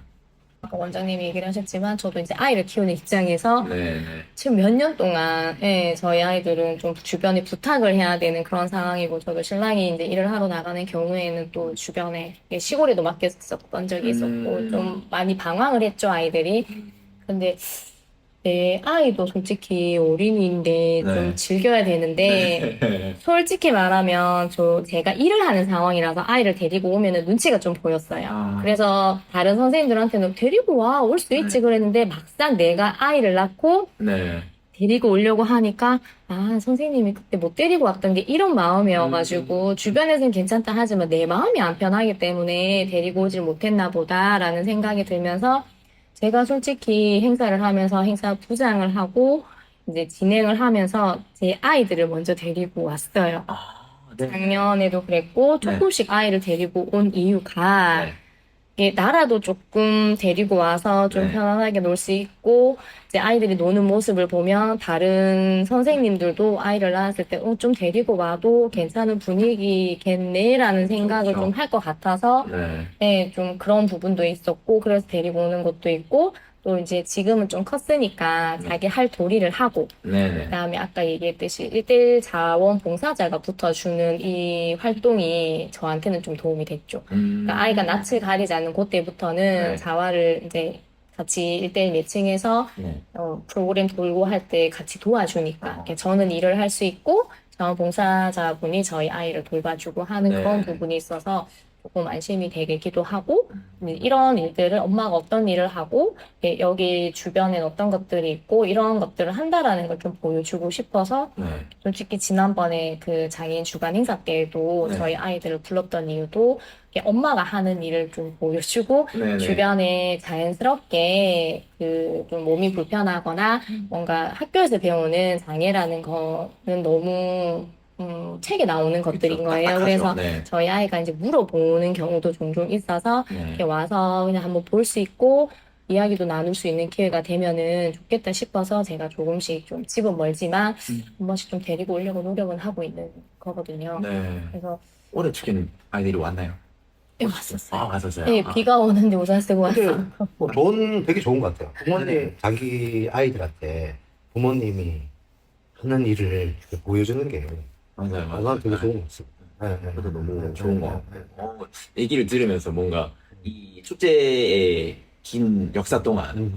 아까 원장님이 얘기를 하셨지만 저도 이제 아이를 키우는 입장에서 네. 지금 몇 년 동안 저희 아이들은 좀 주변에 부탁을 해야 되는 그런 상황이고 저도 신랑이 이제 일을 하러 나가는 경우에는 또 주변에 시골에도 맡겼었던 적이 있었고 좀 많이 방황을 했죠 아이들이. 근데 내 아이도 솔직히 어린이인데 좀 네. 즐겨야 되는데 솔직히 말하면 제가 일을 하는 상황이라서 아이를 데리고 오면은 눈치가 좀 보였어요. 그래서 다른 선생님들한테는 데리고 와, 올 수 있지 그랬는데 막상 내가 아이를 낳고 네. 데리고 오려고 하니까 선생님이 그때 못 데리고 왔던 게 이런 마음이어가지고 주변에서는 괜찮다 하지만 내 마음이 안 편하기 때문에 데리고 오질 못했나 보다라는 생각이 들면서 제가 솔직히 행사를 하면서 행사 부장을 하고 이제 진행을 하면서 제 아이들을 먼저 데리고 왔어요. 네. 작년에도 그랬고 조금씩 아이를 데리고 온 이유가 네. 이게 나라도 조금 데리고 와서 좀 네. 편안하게 놀 수 있고 이제 아이들이 노는 모습을 보면 다른 선생님들도 아이를 낳았을 때 좀 데리고 와도 괜찮은 분위기겠네라는 생각을 그렇죠. 좀 할 것 같아서 네. 네, 좀 그런 부분도 있었고 그래서 데리고 오는 것도 있고 또 이제 지금은 좀 컸으니까 자기 할 도리를 하고 네. 그다음에 아까 얘기했듯이 1대1 자원 봉사자가 붙어주는 이 활동이 저한테는 좀 도움이 됐죠. 그러니까 아이가 낯을 가리지 않는 그때부터는 네. 자활을 이제 같이 1대1 매칭해서 네. 프로그램 돌고 할 때 같이 도와주니까 이렇게 저는 일을 할 수 있고 자원봉사자분이 저희 아이를 돌봐주고 하는 네. 그런 부분이 있어서 조금 안심이 되기도 하고 이런 일들을 엄마가 어떤 일을 하고 여기 주변엔 어떤 것들이 있고 이런 것들을 한다라는 걸 좀 보여주고 싶어서 네. 솔직히 지난번에 그 장애인 주간 행사 때에도 네. 저희 아이들을 불렀던 이유도 이렇게 엄마가 하는 일을 좀 보여주고 네. 주변에 자연스럽게 그 좀 몸이 불편하거나 뭔가 학교에서 배우는 장애라는 거는 너무 책에 나오는 것들인 그렇죠. 거예요. 딱딱하죠. 그래서 네. 저희 아이가 이제 물어보는 경우도 종종 있어서 네. 이렇게 와서 그냥 한번 볼 수 있고 이야기도 나눌 수 있는 기회가 되면은 좋겠다 싶어서 제가 조금씩 좀 집은 멀지만 한 번씩 좀 데리고 오려고 노력은 하고 있는 거거든요. 네. 그래서 올해 축제는 아이들이 왔나요? 왔었어요. 왔었어요. 네, 비가 오는데 우산 쓰고 근데 왔어요. 뭐 되게 좋은 것 같아요. 부모님, 자기 아이들한테 부모님이 하는 일을 이렇게 보여주는 게 맞아요. 난 되게 좋은 것 같습니다. 네, 네. 저도 너무 네, 좋은 네, 것 네. 같고 얘기를 들으면서 뭔가 이 축제의 긴 역사 동안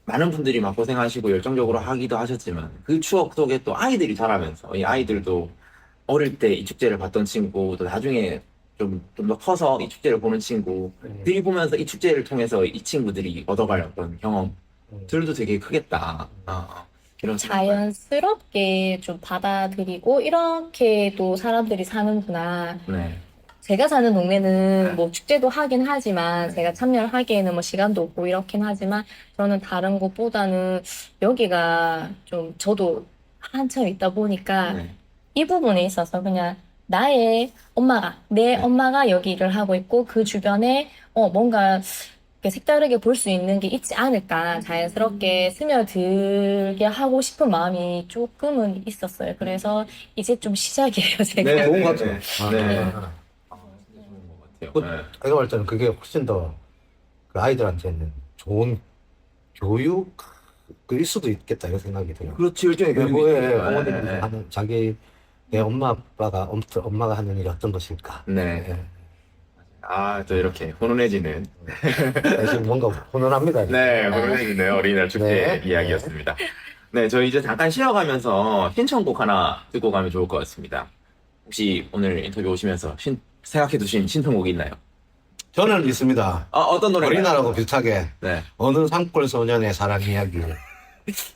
많은 분들이 막 고생하시고 열정적으로 하기도 하셨지만 그 추억 속에 또 아이들이 자라면서 이 아이들도 어릴 때 이 축제를 봤던 친구 또 나중에 좀 더 커서 이 축제를 보는 친구들이 보면서 이 축제를 통해서 이 친구들이 얻어갈 어떤 경험들도 되게 크겠다. 이런 생각을. 자연스럽게 좀 받아들이고 이렇게 또 사람들이 사는구나. 네. 제가 사는 동네는 뭐 축제도 하긴 하지만 제가 참여를 하기에는 뭐 시간도 없고 이렇긴 하지만 저는 다른 곳보다는 여기가 좀 저도 한참 있다 보니까 네. 이 부분에 있어서 그냥 나의 엄마가 내 엄마가 여기 일을 하고 있고 그 주변에 뭔가 이렇게 색다르게 볼 수 있는 게 있지 않을까 자연스럽게 스며들게 하고 싶은 마음이 조금은 있었어요. 그래서 이제 좀 시작이에요, 제가. 네. 좋은 것 같아요. 네. 그, 제가 볼 때는 그게 훨씬 더 그 아이들한테는 좋은 교육일 수도 있겠다 이런 생각이 들어요. 그렇지, 일종의 왜 교육이죠. 부모님이 네. 하는 자기 내 엄마가 하는 일이 어떤 것일까? 네. 아, 또 이렇게 훈훈해지는. 지금 뭔가 훈훈합니다. 네, 훈훈해지는 어린이날 축제 네. 이야기였습니다. 네, 저희 이제 잠깐 쉬어가면서 신청곡 하나 듣고 가면 좋을 것 같습니다. 혹시 오늘 인터뷰 오시면서 생각해두신 신청곡이 있나요? 저는 있습니다. 어떤 노래인가요? 어린아라고 비슷하게 네. 어느 산골 소년의 사랑 이야기.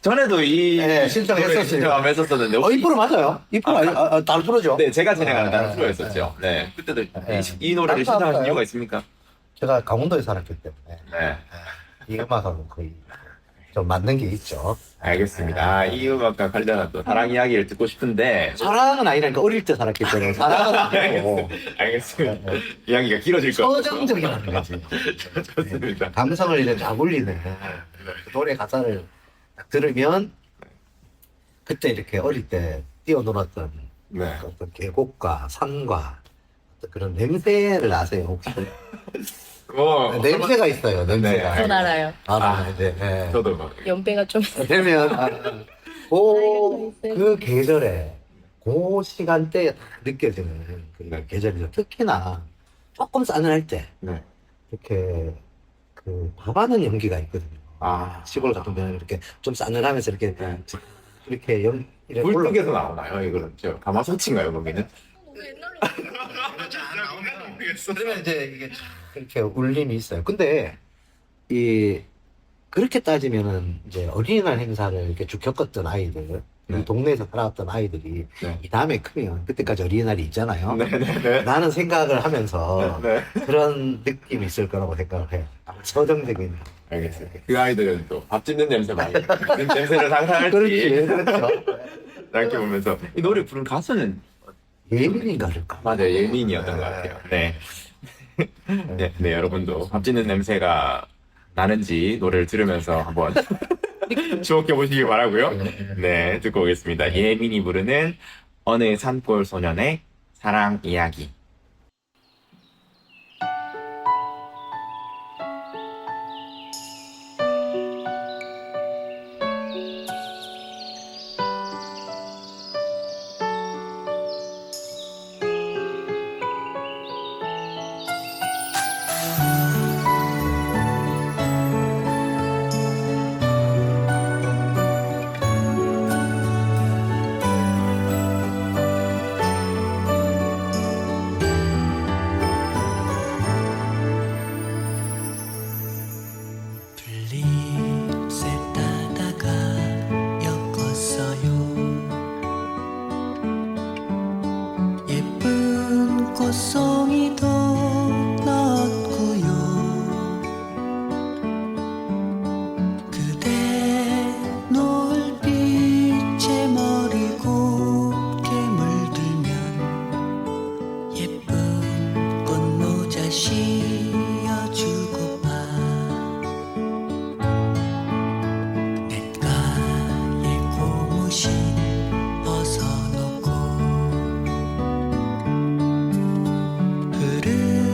전에도 이 네, 신청했었어요. 신청 한번 했었었는데 이 프로 맞아요? 이 프로 다른 프로죠? 네, 제가 진행하는 다른 네, 프로였었죠. 네, 그때도 네. 이 노래를 신청하신 할까요? 이유가 있습니까? 제가 강원도에 살았기 때문에 네, 이 음악하고 거의 좀 맞는 게 있죠. 알겠습니다. 이 음악과 관련한 또 사랑 이야기를 듣고 싶은데 사랑은 아니라니까 어릴 때 살았기 때문에 사랑은 아니고 알겠습니다. 이야기가 길어질 것 같아요. 서정적이라는 거지. 좋습니다. 감성을 이제 쫙 울리는 그 노래 가사를 딱 들으면 그때 이렇게 어릴 때 뛰어놀았던 네. 그 어떤 계곡과 산과 어떤 그런 냄새를 아세요 혹시? 냄새가 있어요. 냄새가. 전 알아요. 이제 예. 저도 막 연배가 좀 되면 그 계절에 그 시간대에 딱 느껴지는 그 계절이죠. 특히나 조금 싸늘할 때 네. 이렇게 그 밥하는 연기가 있거든요. 시골 같은 데는 이렇게 좀 싸늘하면서 이렇게 이렇게 이렇게 굴뚝에서 나오나요? 이거는 저 가마솥인가요, 거기는? 그러면 이제 이게 이렇게 울림이 있어요. 근데 그렇게 따지면은 이제 어린이날 행사를 이렇게 쭉 겪었던 아이들, 네. 이 동네에서 살아왔던 아이들이 네. 이 다음에 크면 그때까지 어린이날이 있잖아요. 네네네. 나는 생각을 하면서 네. 그런 느낌이 있을 거라고 생각을 해요. 서정적인. 알겠습니다. 그 아이들은 또 밥 짓는 냄새 많이 그 냄새를 상상할지 그렇죠. 이렇게 보면서 이 노래 부른 가수는 예민인가 그럴까? 맞아요, 예민이었던 것 같아요. 네. 네, 여러분도 밥 짓는 냄새가 나는지 노래를 들으면서 한번 추억해 보시기 바라고요. 네, 듣고 오겠습니다. 예민이 부르는 어느 산골 소년의 사랑 이야기. 풀잎새 따다가 엮었어요. 예쁜 꽃송이도 넣었고요. 그대 노을빛에 머리 곱게 물들면 예쁜 꽃모자 씌워주고파 냇가에 고무신 벗어놓고 흐르는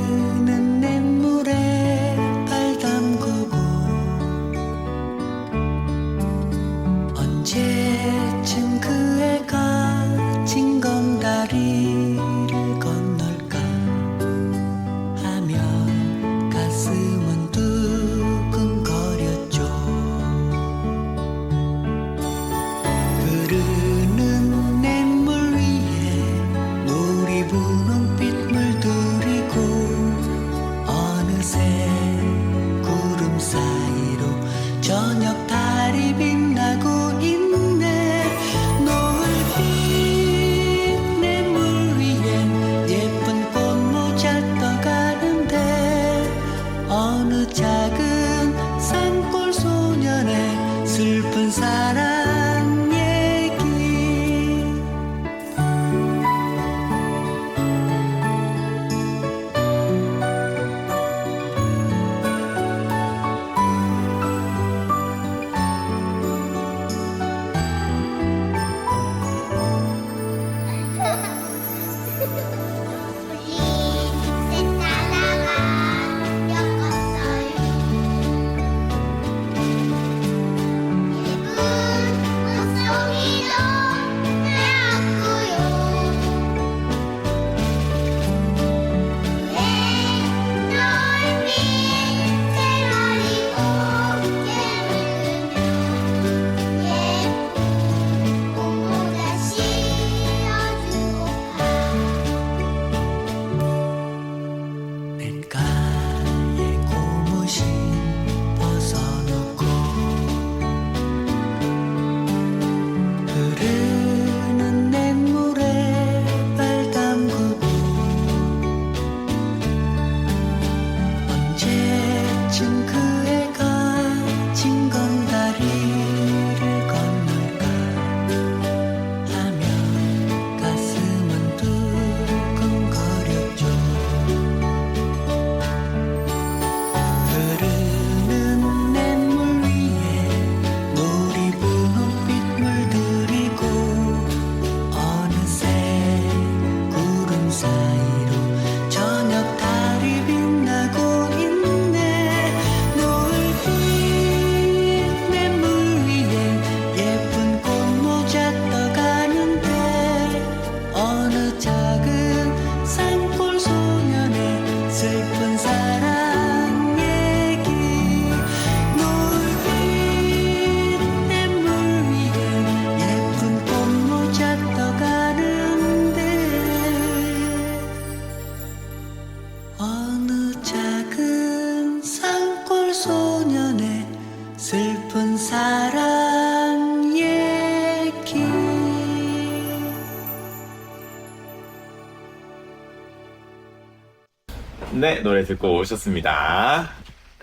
네, 노래 듣고 오셨습니다.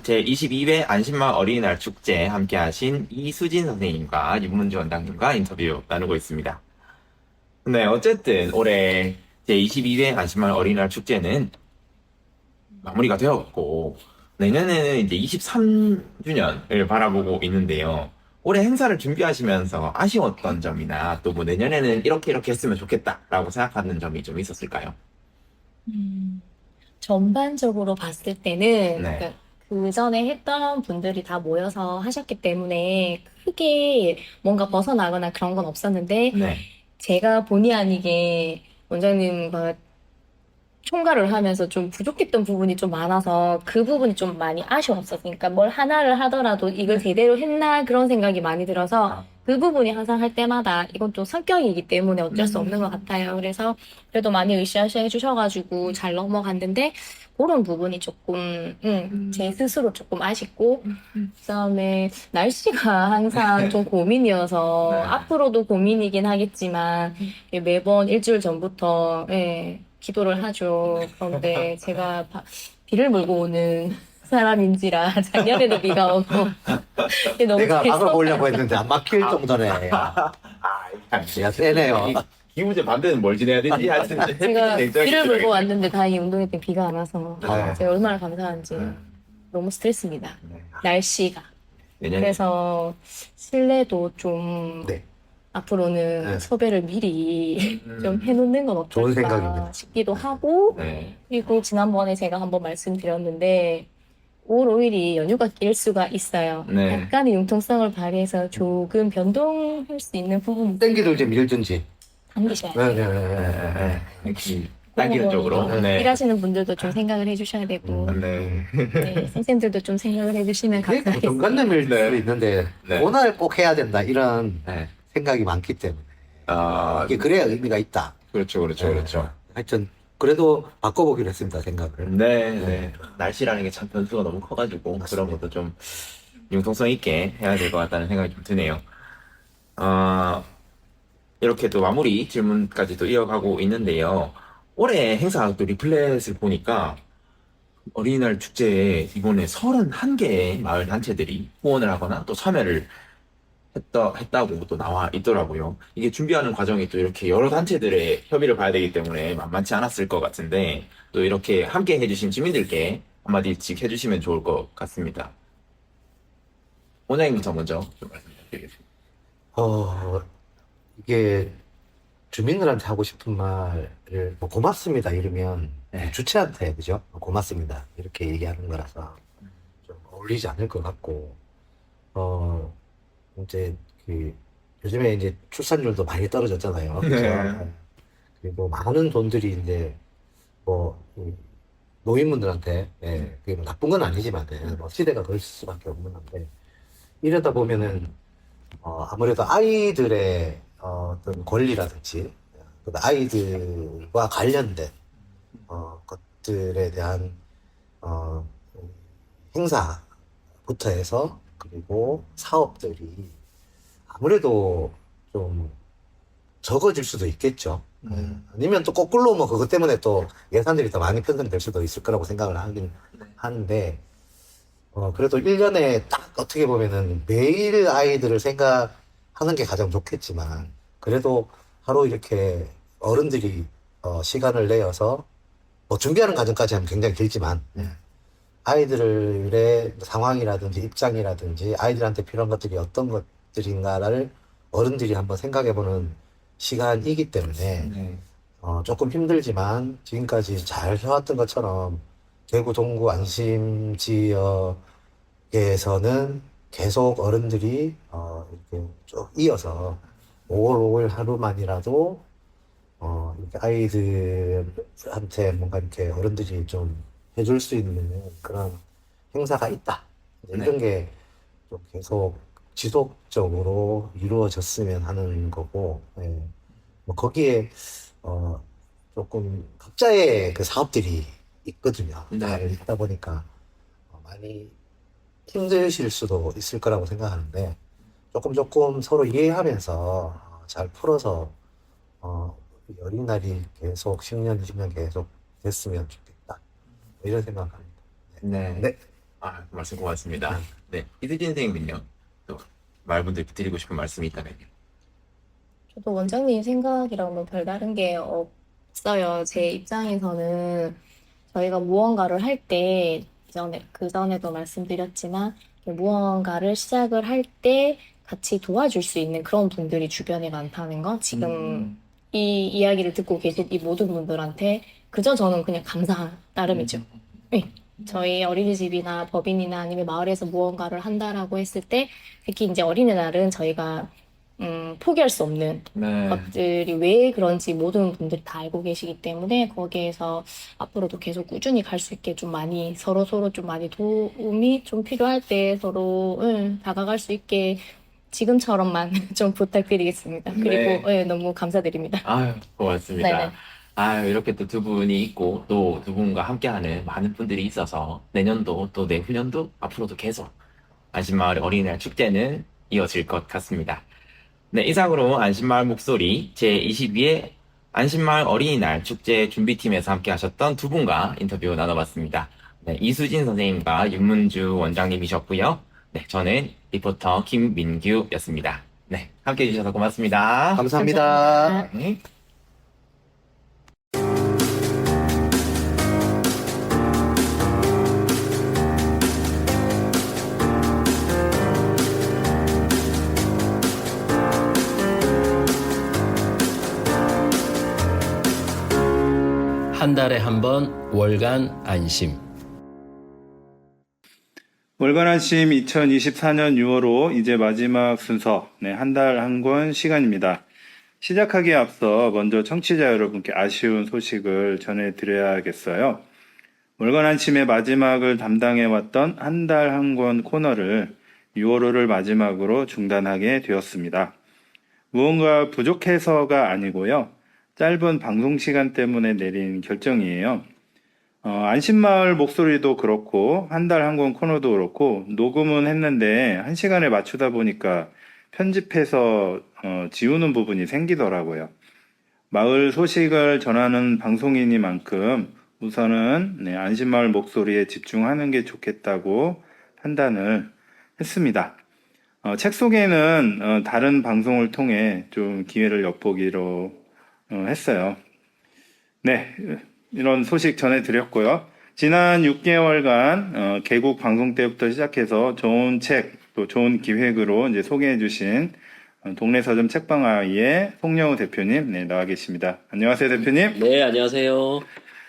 제 22회 안심마을 어린이날 축제 함께 하신 이수진 선생님과 윤문주 원장님과 인터뷰 나누고 있습니다. 네, 어쨌든 올해 제 22회 안심마을 어린이날 축제는 마무리가 되었고, 내년에는 이제 23주년을 바라보고 있는데요. 올해 행사를 준비하시면서 아쉬웠던 점이나 또 뭐 내년에는 이렇게 했으면 좋겠다라고 생각하는 점이 좀 있었을까요? 전반적으로 봤을 때는 네. 그러니까 그 전에 했던 분들이 다 모여서 하셨기 때문에 크게 뭔가 벗어나거나 그런 건 없었는데 네. 제가 본의 아니게 원장님과 총괄을 하면서 좀 부족했던 부분이 좀 많아서 그 부분이 좀 많이 아쉬웠었어요. 그러니까 뭘 하나를 하더라도 이걸 제대로 했나 그런 생각이 많이 들어서 그 부분이 항상 할 때마다 이건 좀 성격이기 때문에 어쩔 수 없는 것 같아요. 그래서 그래도 많이 으쌰으쌰 해주셔가지고 잘 넘어갔는데 그런 부분이 조금 제 스스로 조금 아쉽고 그다음에 날씨가 항상 좀 고민이어서 네. 앞으로도 고민이긴 하겠지만 매번 일주일 전부터 기도를 하죠. 그런데 제가 비를 몰고 오는 사람인지라 작년에도 비가 오고 너무 내가 계속 막을 보려고 했는데 안 막힐 정도네. 야, 세네요. 기후제 반대는 뭘 지내야 되지? 하여튼 제가 굉장히 비를 몰고 왔는데 다행히 운동회 때 비가 안 와서 네. 제가 얼마나 감사한지 너무 스트레스입니다. 날씨가. 내년 그래서 실내도 좀 네. 앞으로는 네. 섭외를 미리 좀 해놓는 건 좋은 어떨까 생각입니다. 싶기도 하고 네. 그리고 지난번에 제가 한번 말씀드렸는데 5월 5일이 연휴가 낄 수가 있어요. 네. 약간의 융통성을 발휘해서 조금 변동할 수 있는 부분 땡기든지 밀든지. 당기셔야 돼요. 네. 역시 당기는 쪽으로. 네. 일하시는 분들도 좀 생각을 해주셔야 되고 네. 네, 선생님들도 좀 생각을 해주시면 이게 감사하겠습니다. 고정관념일 수 있는데 네. 오늘 꼭 해야 된다 이런 네. 생각이 많기 때문에 아, 이게 그래야 의미가 있다. 그렇죠. 하여튼 그래도 바꿔보기로 했습니다 생각을. 네. 날씨라는 게 참 변수가 너무 커가지고 그런 것도 좀 융통성 있게 해야 될 것 같다는 생각이 좀 드네요. 이렇게 또 마무리 질문까지 또 이어가고 있는데요. 올해 행사 또 리플렛을 보니까 어린이날 축제에 이번에 31개의 마을 단체들이 후원을 하거나 또 참여를 했다고 또 나와 있더라고요. 이게 준비하는 과정이 또 이렇게 여러 단체들의 협의를 봐야 되기 때문에 만만치 않았을 것 같은데 또 이렇게 함께 해주신 주민들께 한마디씩 해주시면 좋을 것 같습니다. 원장님부터 먼저 좀 말씀드리겠습니다. 이게 주민들한테 하고 싶은 말을 뭐 고맙습니다 이러면 네. 주체한테 그죠? 고맙습니다 이렇게 얘기하는 거라서 좀 어울리지 않을 것 같고 이제 그 요즘에 이제 출산율도 많이 떨어졌잖아요. 그죠? 네. 그리고 많은 돈들이 이제 이 노인분들한테 그게 뭐 나쁜 건 아니지만 뭐 시대가 그럴 수밖에 없는 건데 이러다 보면은 아무래도 아이들의 어떤 권리라든지 아이들과 관련된 것들에 대한 행사부터 해서 그리고 사업들이 아무래도 좀 적어질 수도 있겠죠. 아니면 또 거꾸로 뭐 그것 때문에 또 예산들이 더 많이 편성될 수도 있을 거라고 생각을 하긴 하는데 그래도 1년에 딱 어떻게 보면은 매일 아이들을 생각하는 게 가장 좋겠지만 그래도 하루 이렇게 어른들이 시간을 내어서 뭐 준비하는 과정까지 하면 굉장히 길지만 아이들의 상황이라든지 입장이라든지 아이들한테 필요한 것들이 어떤 것들인가를 어른들이 한번 생각해보는 시간이기 때문에 조금 힘들지만 지금까지 잘 해왔던 것처럼 대구 동구 안심 지역에서는 계속 어른들이 이렇게 쭉 이어서 5월 5일 하루만이라도 이렇게 아이들한테 뭔가 이렇게 어른들이 좀 해줄 수 있는 그런 행사가 있다. 이런 게 좀 계속 지속적으로 이루어졌으면 하는 거고, 뭐 거기에 조금 각자의 그 사업들이 있거든요. 잘 있다 보니까 많이 힘드실 수도 있을 거라고 생각하는데 조금 서로 이해하면서 잘 풀어서 이 어린날이 계속 10년, 20년 계속 됐으면 좋겠다. 이런 생각합니다. 네. 네. 아, 말씀 고맙습니다. 네. 이수진 선생님은요? 또 말분들 드리고 싶은 말씀이 있다면요? 저도 원장님 생각이랑은 별다른 게 없어요. 제 입장에서는 저희가 무언가를 할 때, 그전에도 말씀드렸지만, 무언가를 시작을 할 때 같이 도와줄 수 있는 그런 분들이 주변에 많다는 거, 지금 이 이야기를 듣고 계신 이 모든 분들한테 그저 저는 그냥 감사 나름이죠. 네. 저희 어린이집이나 법인이나 아니면 마을에서 무언가를 한다라고 했을 때, 특히 이제 어린이날은 저희가 포기할 수 없는 네. 것들이 왜 그런지 모든 분들이 다 알고 계시기 때문에 거기에서 앞으로도 계속 꾸준히 갈 수 있게 좀 많이 서로 좀 많이 도움이 좀 필요할 때 서로 다가갈 수 있게 지금처럼만 좀 부탁드리겠습니다. 그리고 너무 감사드립니다. 아유, 고맙습니다. 네네. 아유, 이렇게 또 두 분이 있고, 또 두 분과 함께하는 많은 분들이 있어서 내년도 또 내후년도 앞으로도 계속 안심마을 어린이날 축제는 이어질 것 같습니다. 네, 이상으로 안심마을 목소리 제22회 안심마을 어린이날 축제 준비팀에서 함께 하셨던 두 분과 인터뷰 나눠봤습니다. 네, 이수진 선생님과 윤문주 원장님이셨고요. 네, 저는 리포터 김민규였습니다. 네, 함께 해주셔서 고맙습니다. 감사합니다. 네. 한 달에 한 번 월간 안심. 월간 안심 2024년 6월호 이제 마지막 순서, 한 달 한 권 시간입니다. 시작하기에 앞서 먼저 청취자 여러분께 아쉬운 소식을 전해드려야겠어요. 월간 안심의 마지막을 담당해왔던 한 달 한 권 코너를 6월호를 마지막으로 중단하게 되었습니다. 무언가 부족해서가 아니고요. 짧은 방송 시간 때문에 내린 결정이에요. 안심마을 목소리도 그렇고 한 달 한 권 코너도 그렇고 녹음은 했는데 1시간에 맞추다 보니까 편집해서 지우는 부분이 생기더라고요. 마을 소식을 전하는 방송이니만큼 우선은 안심마을 목소리에 집중하는 게 좋겠다고 판단을 했습니다. 책 소개는 다른 방송을 통해 좀 기회를 엿보기로 했어요. 네, 이런 소식 전해드렸고요. 지난 6개월간 개국 방송 때부터 시작해서 좋은 책, 또 좋은 기획으로 이제 소개해주신 동네 서점 책방 아이의 송영우 대표님 나와 계십니다. 안녕하세요, 대표님. 네, 안녕하세요.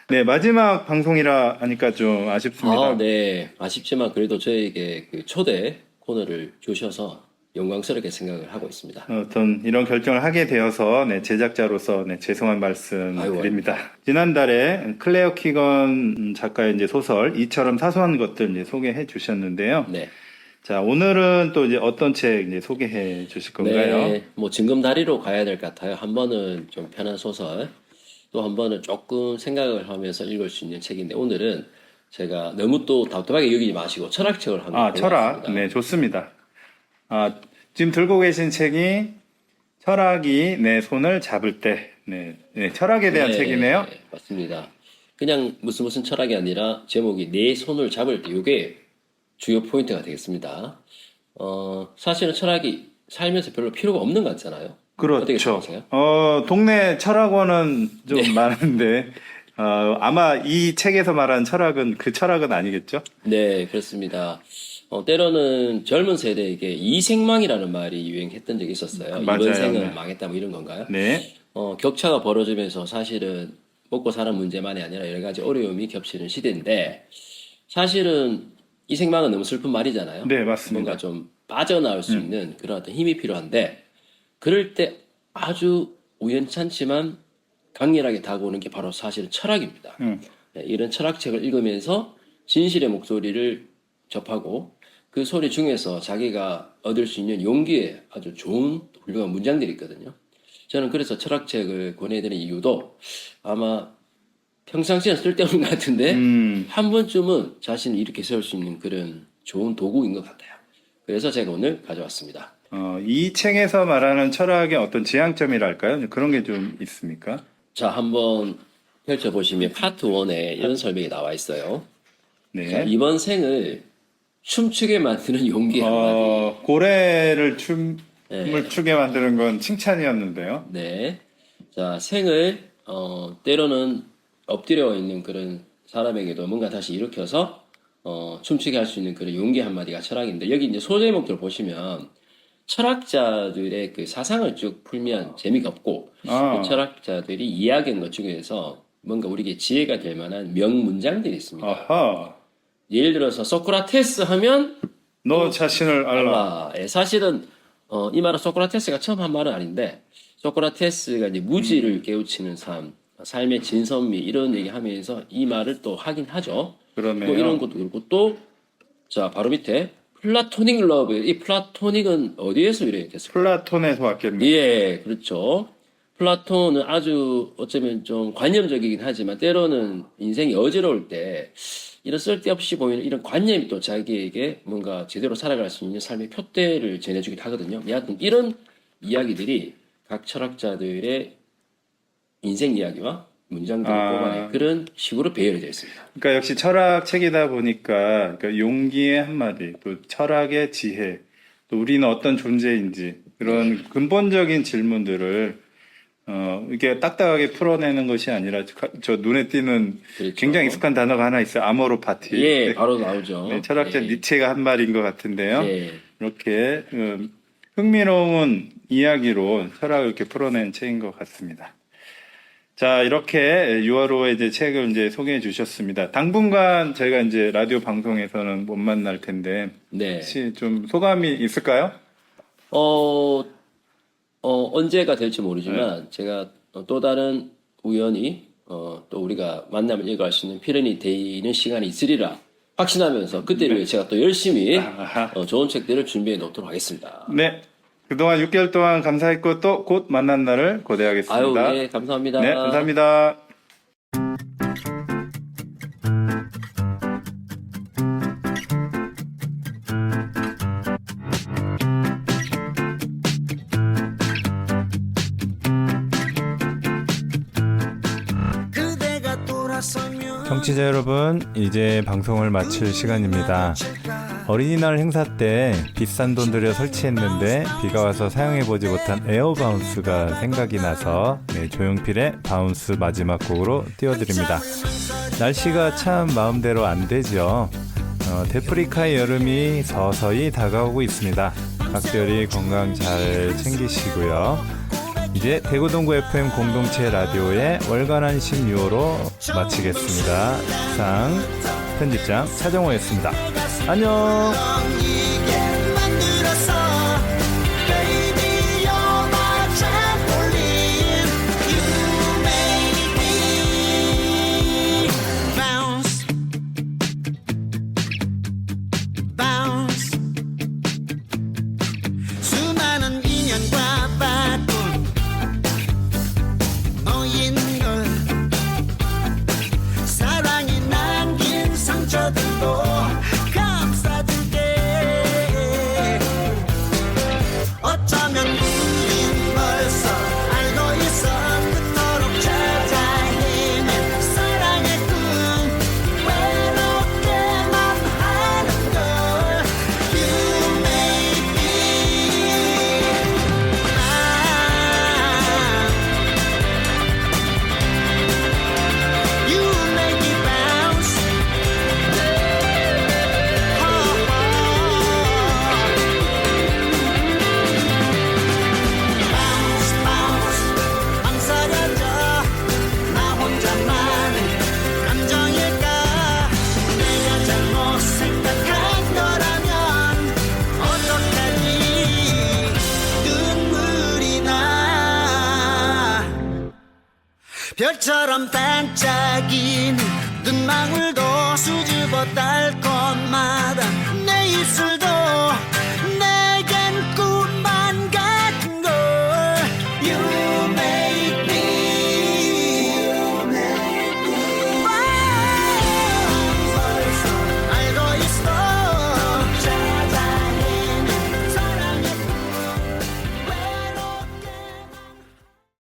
네, 마지막 방송이라 하니까 좀 아쉽습니다. 네, 아쉽지만 그래도 저에게 그 초대 코너를 주셔서 영광스럽게 생각을 하고 있습니다. 어떤 이런 결정을 하게 되어서 제작자로서 죄송한 말씀 드립니다. 지난달에 클레어 키건 작가의 이제 소설 이처럼 사소한 것들 이제 소개해 주셨는데요. 네. 자, 오늘은 또 이제 어떤 책 이제 소개해 주실 건가요? 네, 뭐 징검다리로 가야 될 것 같아요. 한 번은 좀 편한 소설, 또 한 번은 조금 생각을 하면서 읽을 수 있는 책인데 오늘은 제가 너무 또 답답하게 여기지 마시고 철학책을 한권 철학. 네, 좋습니다. 지금 들고 계신 책이 철학이 내 손을 잡을 때. 철학에 대한 책이네요. 네, 맞습니다. 그냥 무슨 철학이 아니라 제목이 내 손을 잡을 때 이게 주요 포인트가 되겠습니다. 사실은 철학이 살면서 별로 필요가 없는 것 같잖아요. 어떻게 그렇죠. 생각하세요? 동네 철학원은 좀 많은데 아마 이 책에서 말하는 철학은 그 철학은 아니겠죠? 네, 그렇습니다. 때로는 젊은 세대에게 이생망이라는 말이 유행했던 적이 있었어요. 맞아요. 이번 생은 네. 망했다 뭐 이런 건가요? 네. 격차가 벌어지면서 사실은 먹고 사는 문제만이 아니라 여러 가지 어려움이 겹치는 시대인데 사실은 이생망은 너무 슬픈 말이잖아요. 네, 맞습니다. 뭔가 좀 빠져나올 수 있는 그런 어떤 힘이 필요한데 그럴 때 아주 우연찮지만 강렬하게 다가오는 게 바로 사실은 철학입니다. 네, 이런 철학책을 읽으면서 진실의 목소리를 접하고 그 소리 중에서 자기가 얻을 수 있는 용기의 아주 좋은 훌륭한 문장들이 있거든요. 저는 그래서 철학책을 권해드리는 이유도 아마 평상시엔 쓸데없는 것 같은데 한 번쯤은 자신을 이렇게 세울 수 있는 그런 좋은 도구인 것 같아요. 그래서 제가 오늘 가져왔습니다. 이 책에서 말하는 철학의 어떤 지향점이랄까요? 그런 게 좀 있습니까? 자, 한번 펼쳐보시면 파트 1에 이런 설명이 나와 있어요. 자, 네. 이번 생을 춤추게 만드는 용기 한마디. 고래를 춤을 네. 추게 만드는 건 칭찬이었는데요. 네. 자, 생을, 때로는 엎드려 있는 그런 사람에게도 뭔가 다시 일으켜서, 춤추게 할 수 있는 그런 용기 한마디가 철학인데, 여기 이제 소제목들 보시면, 철학자들의 그 사상을 쭉 풀면 재미가 없고, 아. 그 철학자들이 이야기한 것 중에서 뭔가 우리에게 지혜가 될 만한 명문장들이 있습니다. 아하. 예를 들어서 소크라테스 하면, 너 자신을 알라. 예, 사실은 이 말은 소크라테스가 처음 한 말은 아닌데 소크라테스가 이제 무지를 깨우치는 삶, 삶의 진선미 이런 얘기하면서 이 말을 또 하긴 하죠. 그러네요. 또 이런 것도 그렇고 또 자 바로 밑에 플라토닉 러브. 이 플라토닉은 어디에서 유래가 됐을까요? 플라톤에서 왔겠네. 예, 그렇죠. 플라톤은 아주 어쩌면 좀 관념적이긴 하지만 때로는 인생이 어지러울 때 이런 쓸데없이 보이는 이런 관념이 또 자기에게 뭔가 제대로 살아갈 수 있는 삶의 표대를 전해주기도 하거든요. 여하튼 이런 이야기들이 각 철학자들의 인생 이야기와 문장들을 뽑아낸 그런 식으로 배열이 되어 있습니다. 그러니까 역시 철학 책이다 보니까 그러니까 용기의 한마디, 또 철학의 지혜, 또 우리는 어떤 존재인지 그런 근본적인 질문들을 이렇게 딱딱하게 풀어내는 것이 아니라 저 눈에 띄는 그렇죠. 굉장히 익숙한 단어가 하나 있어요. 아모로파티. 예, 바로 나오죠. 네, 철학자 예. 니체가 한 말인 것 같은데요. 예. 이렇게 흥미로운 이야기로 철학을 이렇게 풀어낸 책인 것 같습니다. 자, 이렇게 6월호에 이제 책을 이제 소개해 주셨습니다. 당분간 저희가 이제 라디오 방송에서는 못 만날 텐데, 네. 혹시 좀 소감이 있을까요? 언제가 될지 모르지만 제가 또 다른 우연히 또 우리가 만남을 이어갈 수 있는 피레니 데이는 시간이 있으리라 확신하면서 그때를 위해 제가 또 열심히 아하. 좋은 책들을 준비해 놓도록 하겠습니다. 네. 그동안 6개월 동안 감사했고 또 곧 만난 날을 고대하겠습니다. 아유, 네, 감사합니다. 네, 감사합니다. 그대가 돌아서면 청취자 여러분, 이제 방송을 마칠 시간입니다. 어린이날 행사 때 비싼 돈 들여 설치했는데 비가 와서 사용해보지 못한 에어바운스가 생각이 나서 조용필의 바운스 마지막 곡으로 띄워드립니다. 날씨가 참 마음대로 안 되죠. 데프리카의 여름이 서서히 다가오고 있습니다. 각별히 건강 잘 챙기시고요. 이제 대구동구 FM 공동체 라디오의 월간 안심 6호로 마치겠습니다. 상 편집장 차정호였습니다. 안녕. 이게 만들어서 Baby you're my trampoline You make me bounce bounce 수많은 인연과 바꾼 너인 걸 사랑이 남긴 상처들도 어쩌면 우린 벌써 알고 있어 그토록 찾아 헤맨 사랑의 꿈 외롭게만 하는 걸 You make me You make me bounce bounce bounce 망설여져 나 혼자만의 감정일까 내가 잘못 생각한 거라면 어떡하니 눈물이 나 별처럼 반짝이는 눈망울도 수줍어 달콤하다 내 입술도